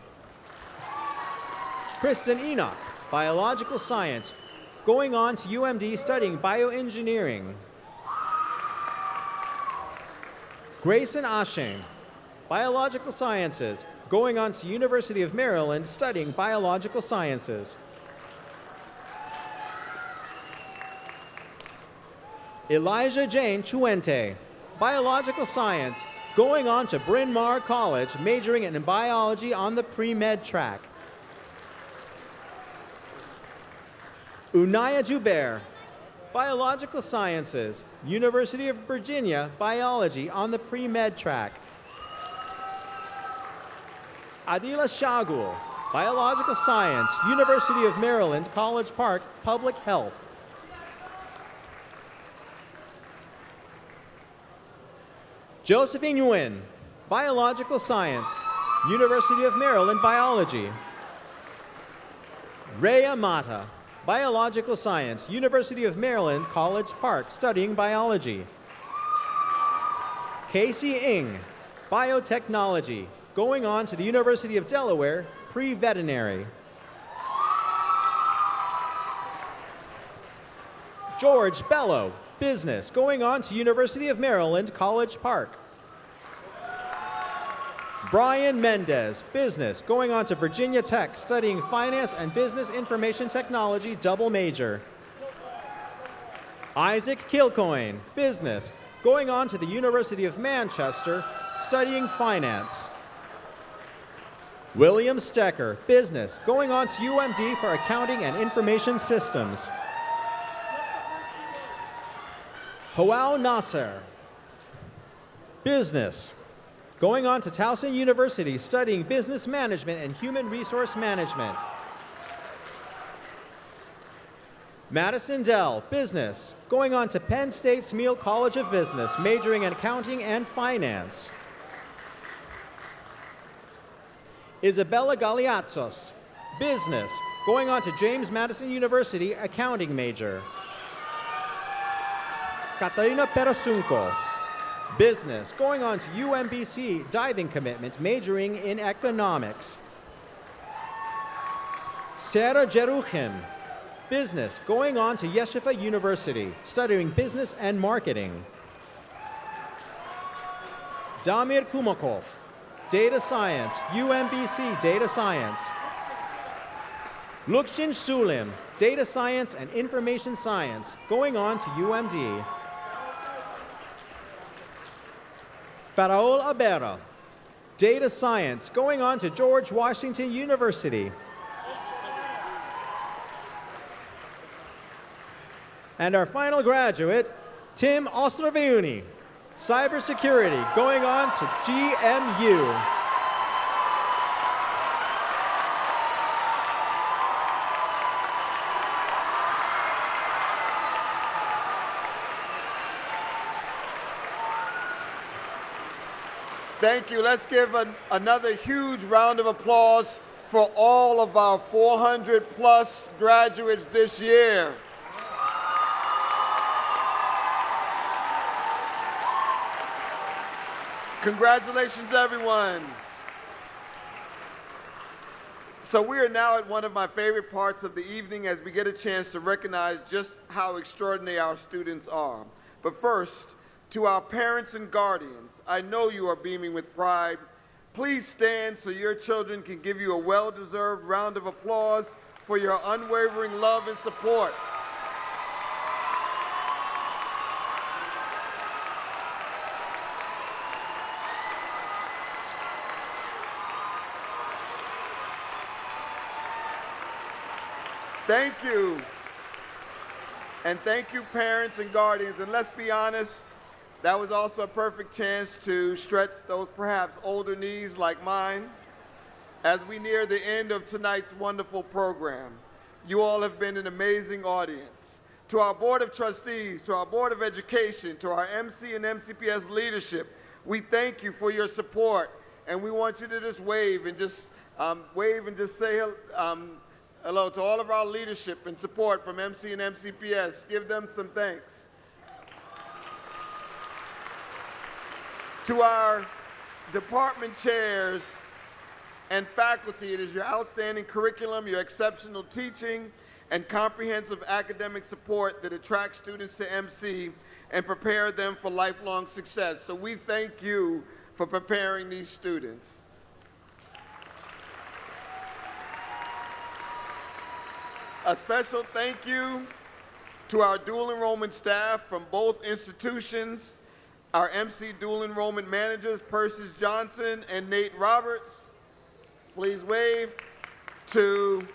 Kristen Enoch, Biological Science, going on to UMD studying Bioengineering. Grayson Ashing, Biological Sciences, going on to University of Maryland studying Biological Sciences. Elijah Jane Chuente, Biological Science, going on to Bryn Mawr College, majoring in biology on the pre-med track. Unaya Jubair, Biological Sciences, University of Virginia, biology on the pre-med track. Adila Shagul, Biological Science, University of Maryland, College Park, Public Health. Josephine Nguyen, Biological Science, University of Maryland, Biology. Rhea Mata, Biological Science, University of Maryland, College Park, studying biology. Casey Ng, Biotechnology, going on to the University of Delaware, pre-veterinary. George Bello, Business, going on to University of Maryland, College Park. Brian Mendez, Business, going on to Virginia Tech, studying Finance and Business Information Technology, double major. Isaac Kilcoyne, Business, going on to the University of Manchester, studying Finance. William Stecker, Business, going on to UMD for Accounting and Information Systems. Hawal Nasser, Business, going on to Towson University, studying Business Management and Human Resource Management. Madison Dell, Business, going on to Penn State Smeal College of Business, majoring in Accounting and Finance. Isabella Galeazos, Business, going on to James Madison University, Accounting major. Katarina Perasunco, Business, going on to UMBC Diving Commitment, majoring in Economics. Sarah Jeruchim, Business, going on to Yeshiva University, studying Business and Marketing. Damir Kumakov, Data Science, UMBC Data Science. Lukshin Sulim, Data Science and Information Science, going on to UMD. Faraol Abera, Data Science, going on to George Washington University. And our final graduate, Tim Ostroviuni, Cybersecurity, going on to GMU. Thank you. Let's give another huge round of applause for all of our 400 plus graduates this year. Congratulations, everyone. So we are now at one of my favorite parts of the evening as we get a chance to recognize just how extraordinary our students are. But first, to our parents and guardians, I know you are beaming with pride. Please stand so your children can give you a well-deserved round of applause for your unwavering love and support. Thank you. And thank you, parents and guardians. And let's be honest, that was also a perfect chance to stretch those perhaps older knees like mine as we near the end of tonight's wonderful program. You all have been an amazing audience. To our Board of Trustees, to our Board of Education, to our MC and MCPS leadership, we thank you for your support. And we want you to just wave and just say hello to all of our leadership and support from MC and MCPS. Give them some thanks. To our department chairs and faculty, it is your outstanding curriculum, your exceptional teaching, and comprehensive academic support that attracts students to MC and prepare them for lifelong success. So we thank you for preparing these students. A special thank you to our dual enrollment staff from both institutions, our MC dual enrollment managers, Persis Johnson and Nate Roberts. Please wave. To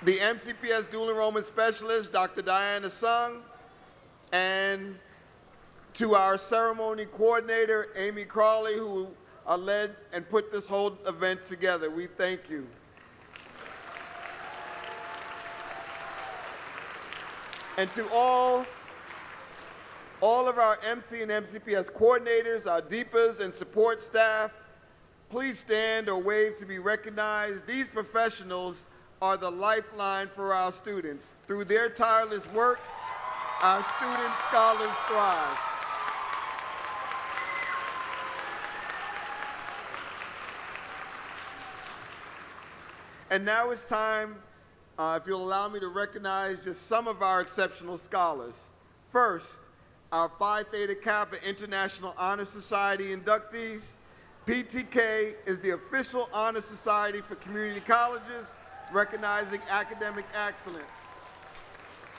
the MCPS dual enrollment specialist, Dr. Diana Sung, and to our ceremony coordinator, Amy Crawley, who led and put this whole event together. We thank you. And to all of our MC and MCPS coordinators, our DEPAs and support staff, please stand or wave to be recognized. These professionals are the lifeline for our students. Through their tireless work, our student scholars thrive. And now it's time, if you'll allow me to recognize just some of our exceptional scholars. First, our Phi Theta Kappa International Honor Society inductees. PTK is the official honor society for community colleges, recognizing academic excellence.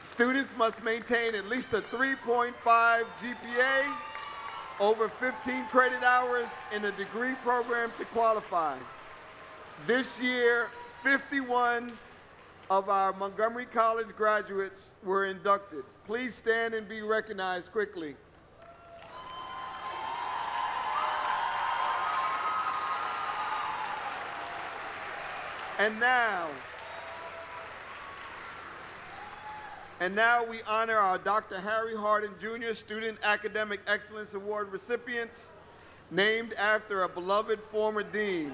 Students must maintain at least a 3.5 GPA, over 15 credit hours in a degree program to qualify. This year, 51 of our Montgomery College graduates were inducted. Please stand and be recognized quickly. And now we honor our Dr. Harry Hardin Jr. Student Academic Excellence Award recipients, named after a beloved former dean.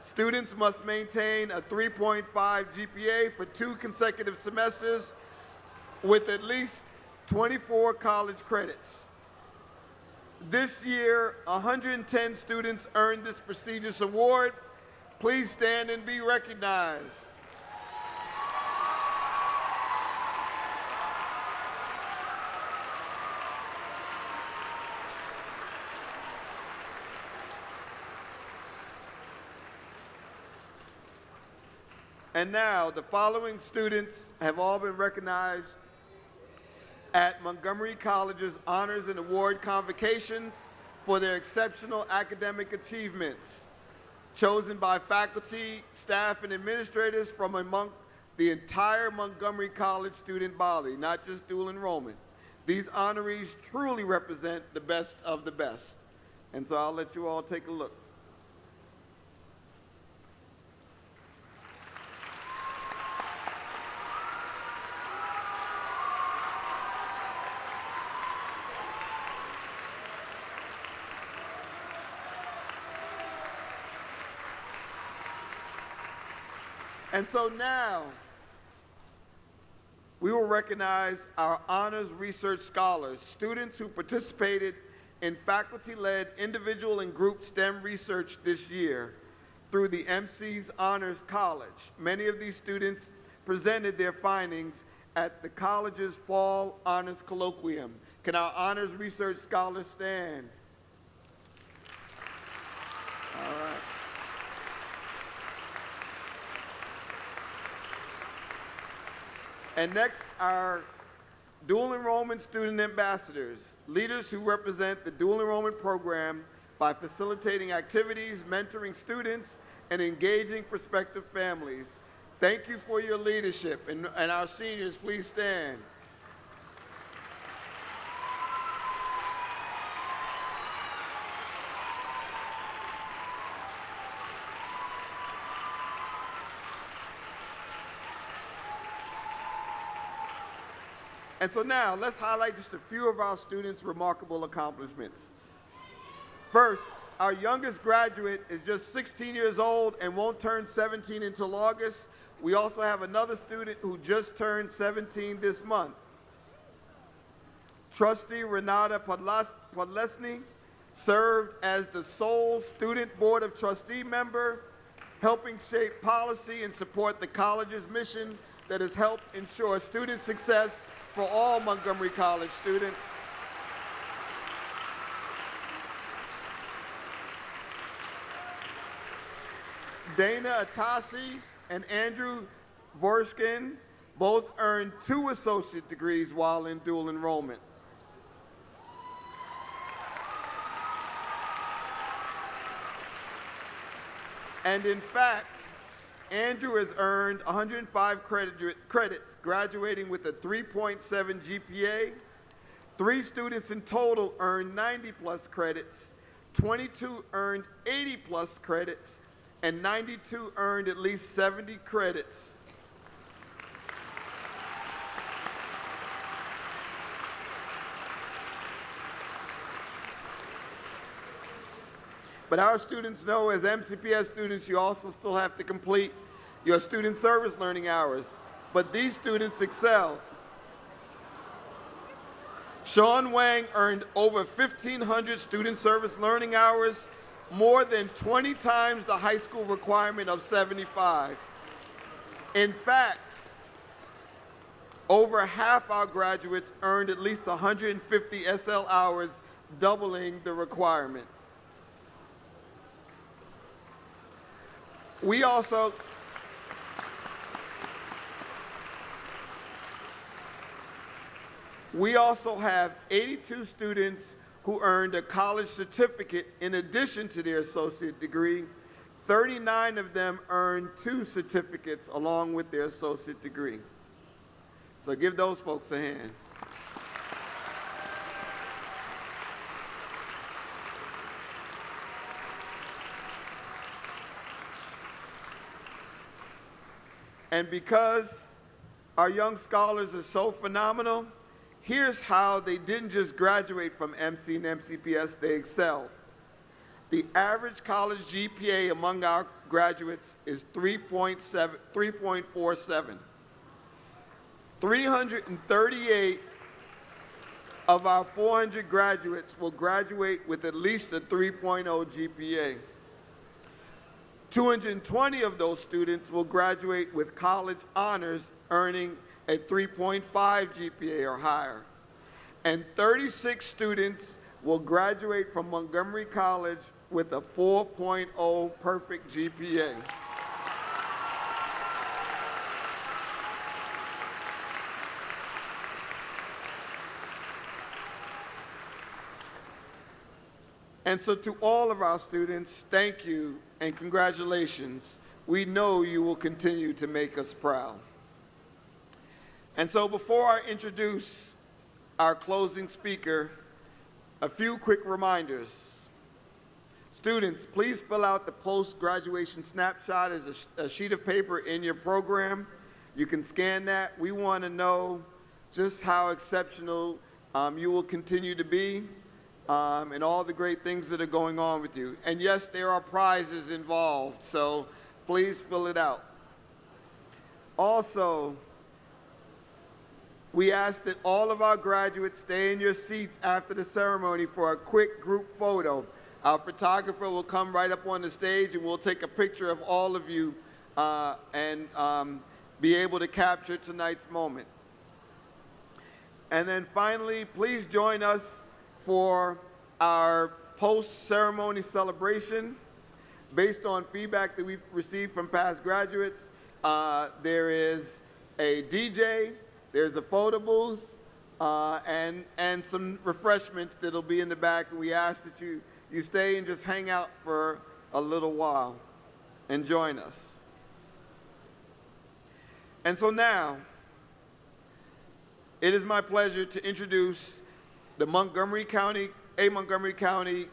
Students must maintain a 3.5 GPA for 2 consecutive semesters with at least 24 college credits. This year, 110 students earned this prestigious award. Please stand and be recognized. And now, the following students have all been recognized at Montgomery College's Honors and Award Convocations for their exceptional academic achievements, chosen by faculty, staff, and administrators from among the entire Montgomery College student body, not just dual enrollment. These honorees truly represent the best of the best. And so I'll let you all take a look. And so now, we will recognize our honors research scholars, students who participated in faculty-led individual and group STEM research this year through the MC's Honors College. Many of these students presented their findings at the college's Fall Honors Colloquium. Can our honors research scholars stand? All right. And next, our dual enrollment student ambassadors, leaders who represent the dual enrollment program by facilitating activities, mentoring students, and engaging prospective families. Thank you for your leadership. And our seniors, please stand. And so now, let's highlight just a few of our students' remarkable accomplishments. First, our youngest graduate is just 16 years old and won't turn 17 until August. We also have another student who just turned 17 this month. Trustee Renata Podlesny served as the sole Student Board of Trustee member, helping shape policy and support the college's mission that has helped ensure student success for all Montgomery College students. Dana Atasi and Andrew Vorshkin both earned 2 associate degrees while in dual enrollment. And in fact, Andrew has earned 105 credits, graduating with a 3.7 GPA. 3 students in total earned 90+ credits, 22 earned 80+ credits, and 92 earned at least 70 credits. But our students know, as MCPS students, you also still have to complete your student service learning hours. But these students excel. Sean Wang earned over 1,500 student service learning hours, more than 20 times the high school requirement of 75. In fact, over half our graduates earned at least 150 SL hours, doubling the requirement. We also have 82 students who earned a college certificate in addition to their associate degree. 39 of them earned 2 certificates along with their associate degree. So give those folks a hand. And because our young scholars are so phenomenal, here's how they didn't just graduate from MC and MCPS, they excelled. The average college GPA among our graduates is 3.47. 338 of our 400 graduates will graduate with at least a 3.0 GPA. 220 of those students will graduate with college honors, earning a 3.5 GPA or higher. And 36 students will graduate from Montgomery College with a 4.0 perfect GPA. And so to all of our students, thank you and congratulations. We know you will continue to make us proud. And so before I introduce our closing speaker, a few quick reminders. Students, please fill out the post-graduation snapshot as a sheet of paper in your program. You can scan that. We want to know just how exceptional you will continue to be. And all the great things that are going on with you. And yes, there are prizes involved, so please fill it out. Also, we ask that all of our graduates stay in your seats after the ceremony for a quick group photo. Our photographer will come right up on the stage and we'll take a picture of all of you and be able to capture tonight's moment. And then finally, please join us for our post-ceremony celebration. Based on feedback that we've received from past graduates, there is a DJ, there's a photo booth, and some refreshments that'll be in the back. And we ask that you stay and just hang out for a little while and join us. And so now, it is my pleasure to introduce the Montgomery County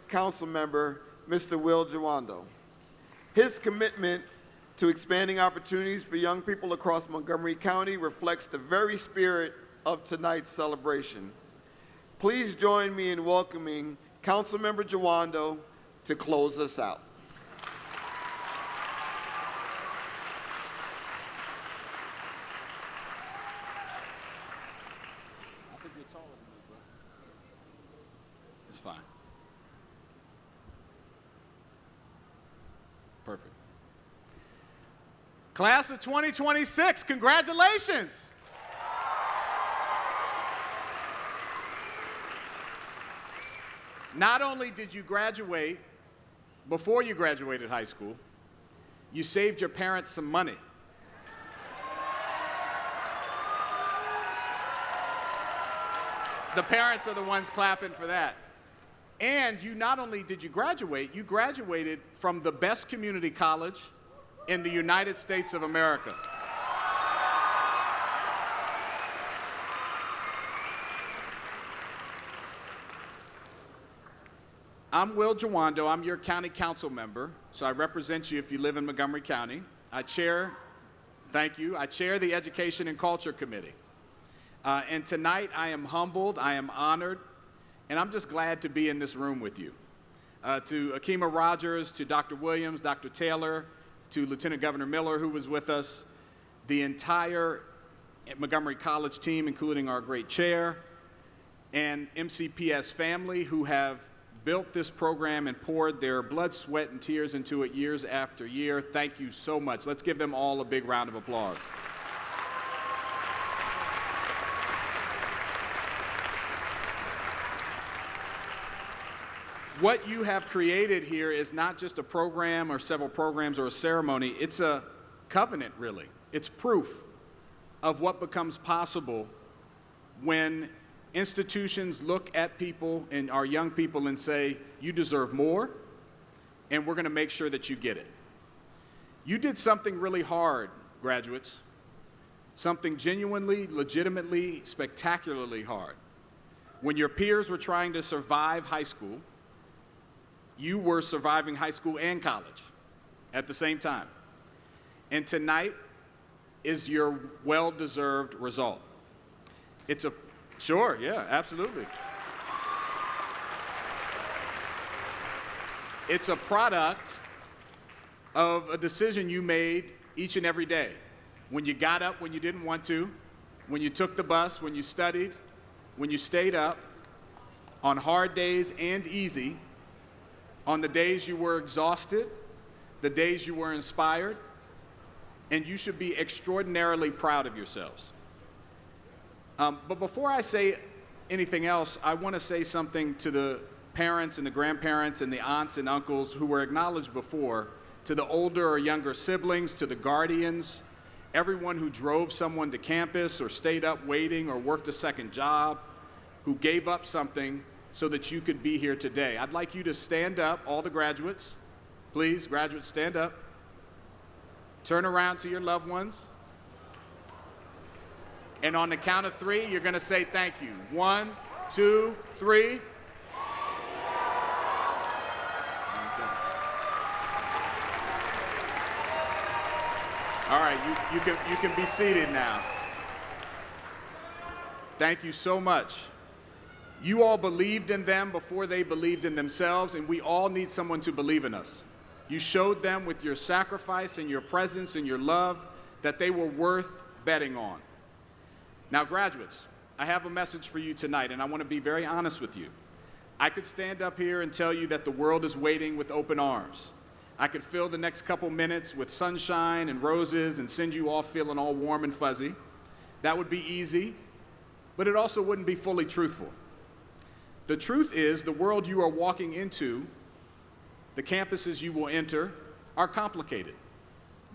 Council member, Mr. Will Jawando. His commitment to expanding opportunities for young people across Montgomery County reflects the very spirit of tonight's celebration. Please join me in welcoming Councilmember Jawando to close us out. I think you're taller than me, bro. It's fine. Perfect. Class of 2026, congratulations. Not only did you graduate before you graduated high school, you saved your parents some money. The parents are the ones clapping for that. And you not only did you graduate, you graduated from the best community college in the United States of America. I'm Will Jawando. I'm your county council member, so I represent you if you live in Montgomery County. I chair the Education and Culture Committee. And tonight I am humbled, I am honored, and I'm just glad to be in this room with you. To Akima Rogers, to Dr. Williams, Dr. Taylor, to Lieutenant Governor Miller, who was with us, the entire Montgomery College team, including our great chair, and MCPS family, who have built this program and poured their blood, sweat, and tears into it years after year. Thank you so much. Let's give them all a big round of applause. What you have created here is not just a program or several programs or a ceremony. It's a covenant, really. It's proof of what becomes possible when institutions look at people and our young people and say, you deserve more, and we're going to make sure that you get it. You did something really hard, graduates, something genuinely, legitimately, spectacularly hard. When your peers were trying to survive high school, you were surviving high school and college at the same time. And tonight is your well-deserved result. Sure, yeah, absolutely. It's a product of a decision you made each and every day. When you got up when you didn't want to, when you took the bus, when you studied, when you stayed up, on hard days and easy, on the days you were exhausted, the days you were inspired, and you should be extraordinarily proud of yourselves. But before I say anything else, I want to say something to the parents and the grandparents and the aunts and uncles who were acknowledged before, to the older or younger siblings, to the guardians, everyone who drove someone to campus or stayed up waiting or worked a second job, who gave up something so that you could be here today. I'd like you to stand up, all the graduates. Please, graduates, stand up. Turn around to your loved ones. And on the count of 3, you're going to say thank you. 1, 2, 3. All right, you can be seated now. Thank you so much. You all believed in them before they believed in themselves, and we all need someone to believe in us. You showed them with your sacrifice and your presence and your love that they were worth betting on. Now, graduates, I have a message for you tonight, and I want to be very honest with you. I could stand up here and tell you that the world is waiting with open arms. I could fill the next couple minutes with sunshine and roses and send you off feeling all warm and fuzzy. That would be easy, but it also wouldn't be fully truthful. The truth is, the world you are walking into, the campuses you will enter, are complicated.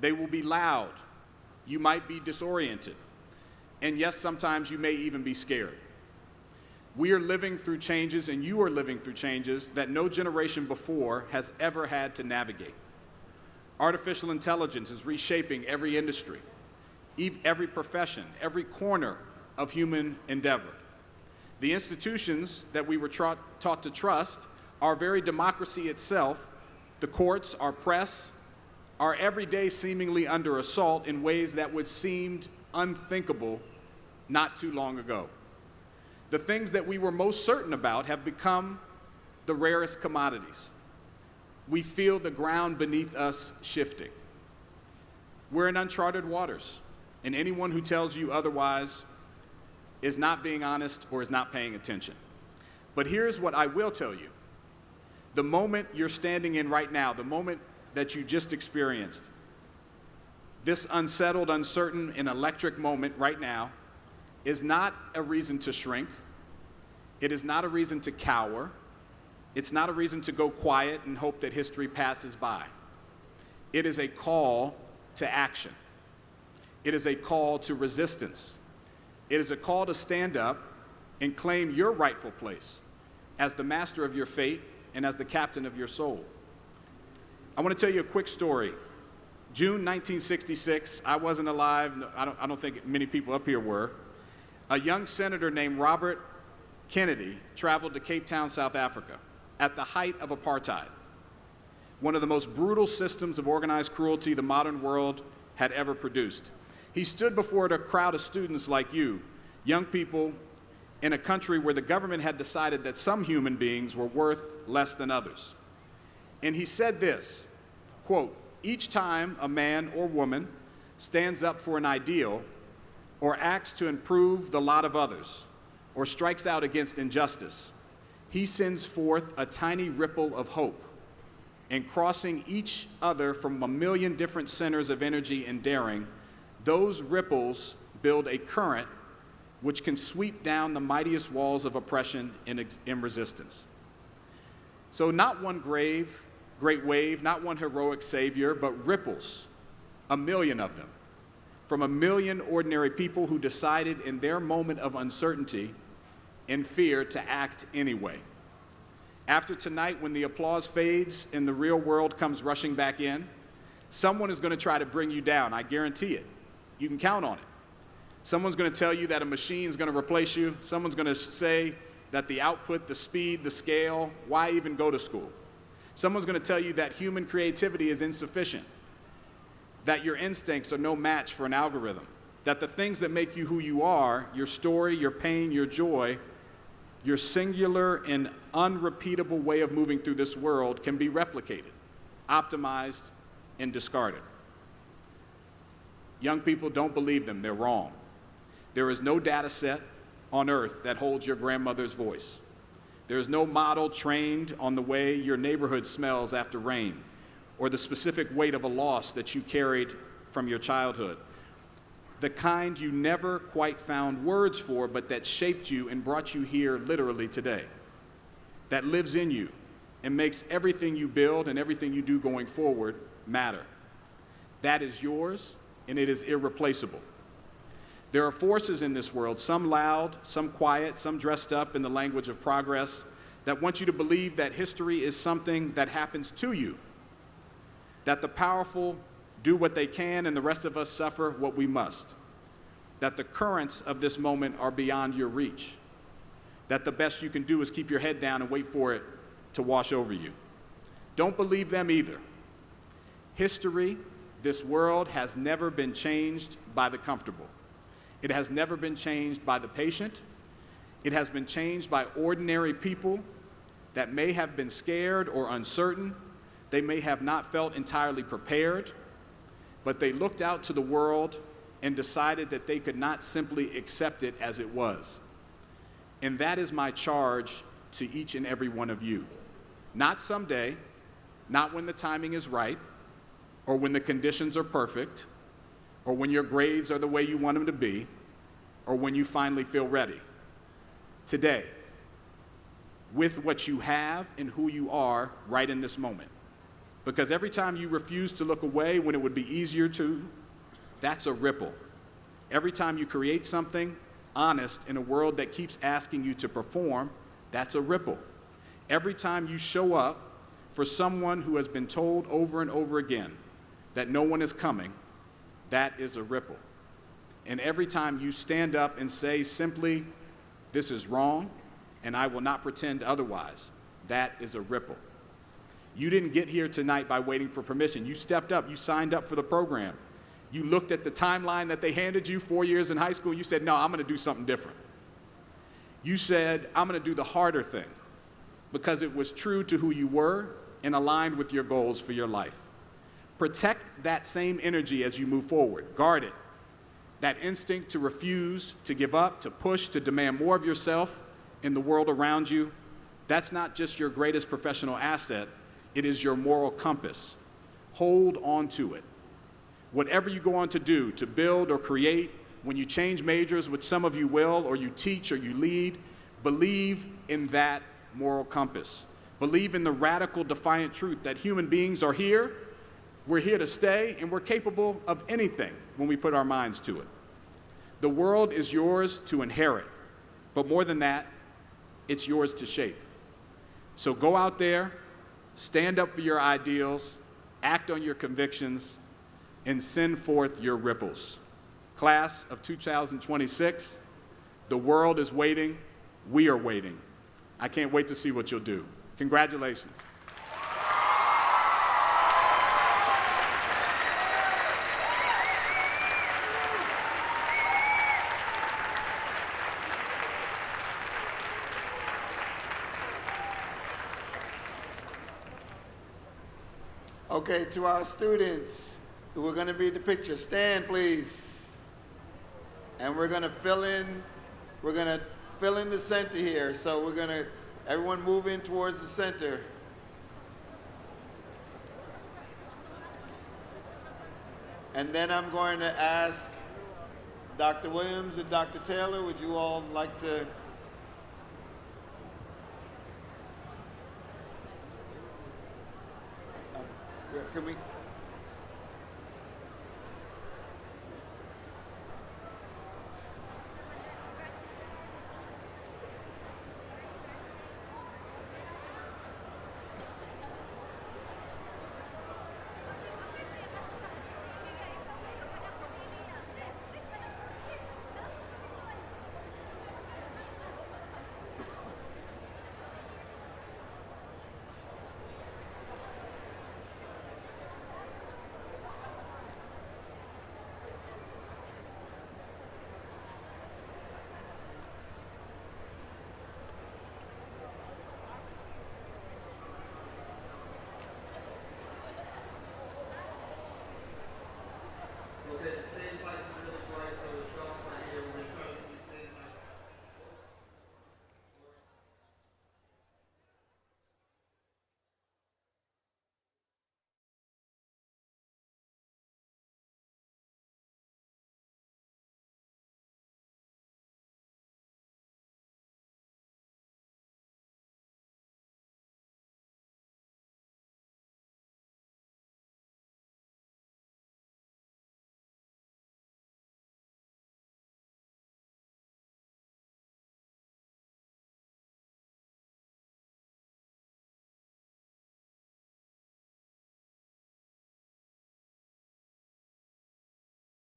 They will be loud. You might be disoriented. And yes, sometimes you may even be scared. We are living through changes, and you are living through changes that no generation before has ever had to navigate. Artificial intelligence is reshaping every industry, every profession, every corner of human endeavor. The institutions that we were taught to trust, our very democracy itself, the courts, our press, are every day seemingly under assault in ways that would seem unthinkable not too long ago. The things that we were most certain about have become the rarest commodities. We feel the ground beneath us shifting. We're in uncharted waters, and anyone who tells you otherwise is not being honest or is not paying attention. But here's what I will tell you. The moment you're standing in right now, the moment that you just experienced, this unsettled, uncertain, and electric moment right now is not a reason to shrink. It is not a reason to cower. It's not a reason to go quiet and hope that history passes by. It is a call to action. It is a call to resistance. It is a call to stand up and claim your rightful place as the master of your fate and as the captain of your soul. I want to tell you a quick story. June 1966, I wasn't alive. I don't think many people up here were. A young senator named Robert Kennedy traveled to Cape Town, South Africa, at the height of apartheid, one of the most brutal systems of organized cruelty the modern world had ever produced. He stood before a crowd of students like you, young people in a country where the government had decided that some human beings were worth less than others. And he said this, quote, "Each time a man or woman stands up for an ideal or acts to improve the lot of others or strikes out against injustice, he sends forth a tiny ripple of hope, and crossing each other from a million different centers of energy and daring, those ripples build a current which can sweep down the mightiest walls of oppression and resistance." So not one great wave, not one heroic savior, but ripples, a million of them, from a million ordinary people who decided in their moment of uncertainty and fear to act anyway. After tonight, when the applause fades and the real world comes rushing back in, someone is going to try to bring you down. I guarantee it. You can count on it. Someone's going to tell you that a machine is going to replace you. Someone's going to say that the output, the speed, the scale, why even go to school? Someone's going to tell you that human creativity is insufficient, that your instincts are no match for an algorithm, that the things that make you who you are, your story, your pain, your joy, your singular and unrepeatable way of moving through this world can be replicated, optimized, and discarded. Young people, don't believe them. They're wrong. There is no data set on earth that holds your grandmother's voice. There is no model trained on the way your neighborhood smells after rain, or the specific weight of a loss that you carried from your childhood. The kind you never quite found words for, but that shaped you and brought you here literally today. That lives in you and makes everything you build and everything you do going forward matter. That is yours, and it is irreplaceable. There are forces in this world, some loud, some quiet, some dressed up in the language of progress, that want you to believe that history is something that happens to you, that the powerful do what they can and the rest of us suffer what we must, that the currents of this moment are beyond your reach, that the best you can do is keep your head down and wait for it to wash over you. Don't believe them either. History, this world, has never been changed by the comfortable. It has never been changed by the patient. It has been changed by ordinary people that may have been scared or uncertain. They may have not felt entirely prepared, but they looked out to the world and decided that they could not simply accept it as it was. And that is my charge to each and every one of you. Not someday, not when the timing is right, or when the conditions are perfect, or when your grades are the way you want them to be, or when you finally feel ready. Today, with what you have and who you are right in this moment. Because every time you refuse to look away when it would be easier to, that's a ripple. Every time you create something honest in a world that keeps asking you to perform, that's a ripple. Every time you show up for someone who has been told over and over again that no one is coming, that is a ripple. And every time you stand up and say simply, "This is wrong, and I will not pretend otherwise," that is a ripple. You didn't get here tonight by waiting for permission. You stepped up, you signed up for the program. You looked at the timeline that they handed you, 4 years in high school, you said, "No, I'm gonna do something different." You said, "I'm gonna do the harder thing," because it was true to who you were and aligned with your goals for your life. Protect that same energy as you move forward. Guard it. That instinct to refuse, to give up, to push, to demand more of yourself in the world around you, that's not just your greatest professional asset, it is your moral compass. Hold on to it. Whatever you go on to do, to build or create, when you change majors, which some of you will, or you teach or you lead, believe in that moral compass. Believe in the radical, defiant truth that human beings are here, we're here to stay, and we're capable of anything when we put our minds to it. The world is yours to inherit, but more than that, it's yours to shape. So go out there, stand up for your ideals, act on your convictions, and send forth your ripples. Class of 2026, the world is waiting, we are waiting. I can't wait to see what you'll do. Congratulations. Okay, to our students who are going to be in the picture, stand please. And we're going to fill in the center here. So we're going to, everyone move in towards the center. And then I'm going to ask Dr. Williams and Dr. Taylor, would you all like to? Can we?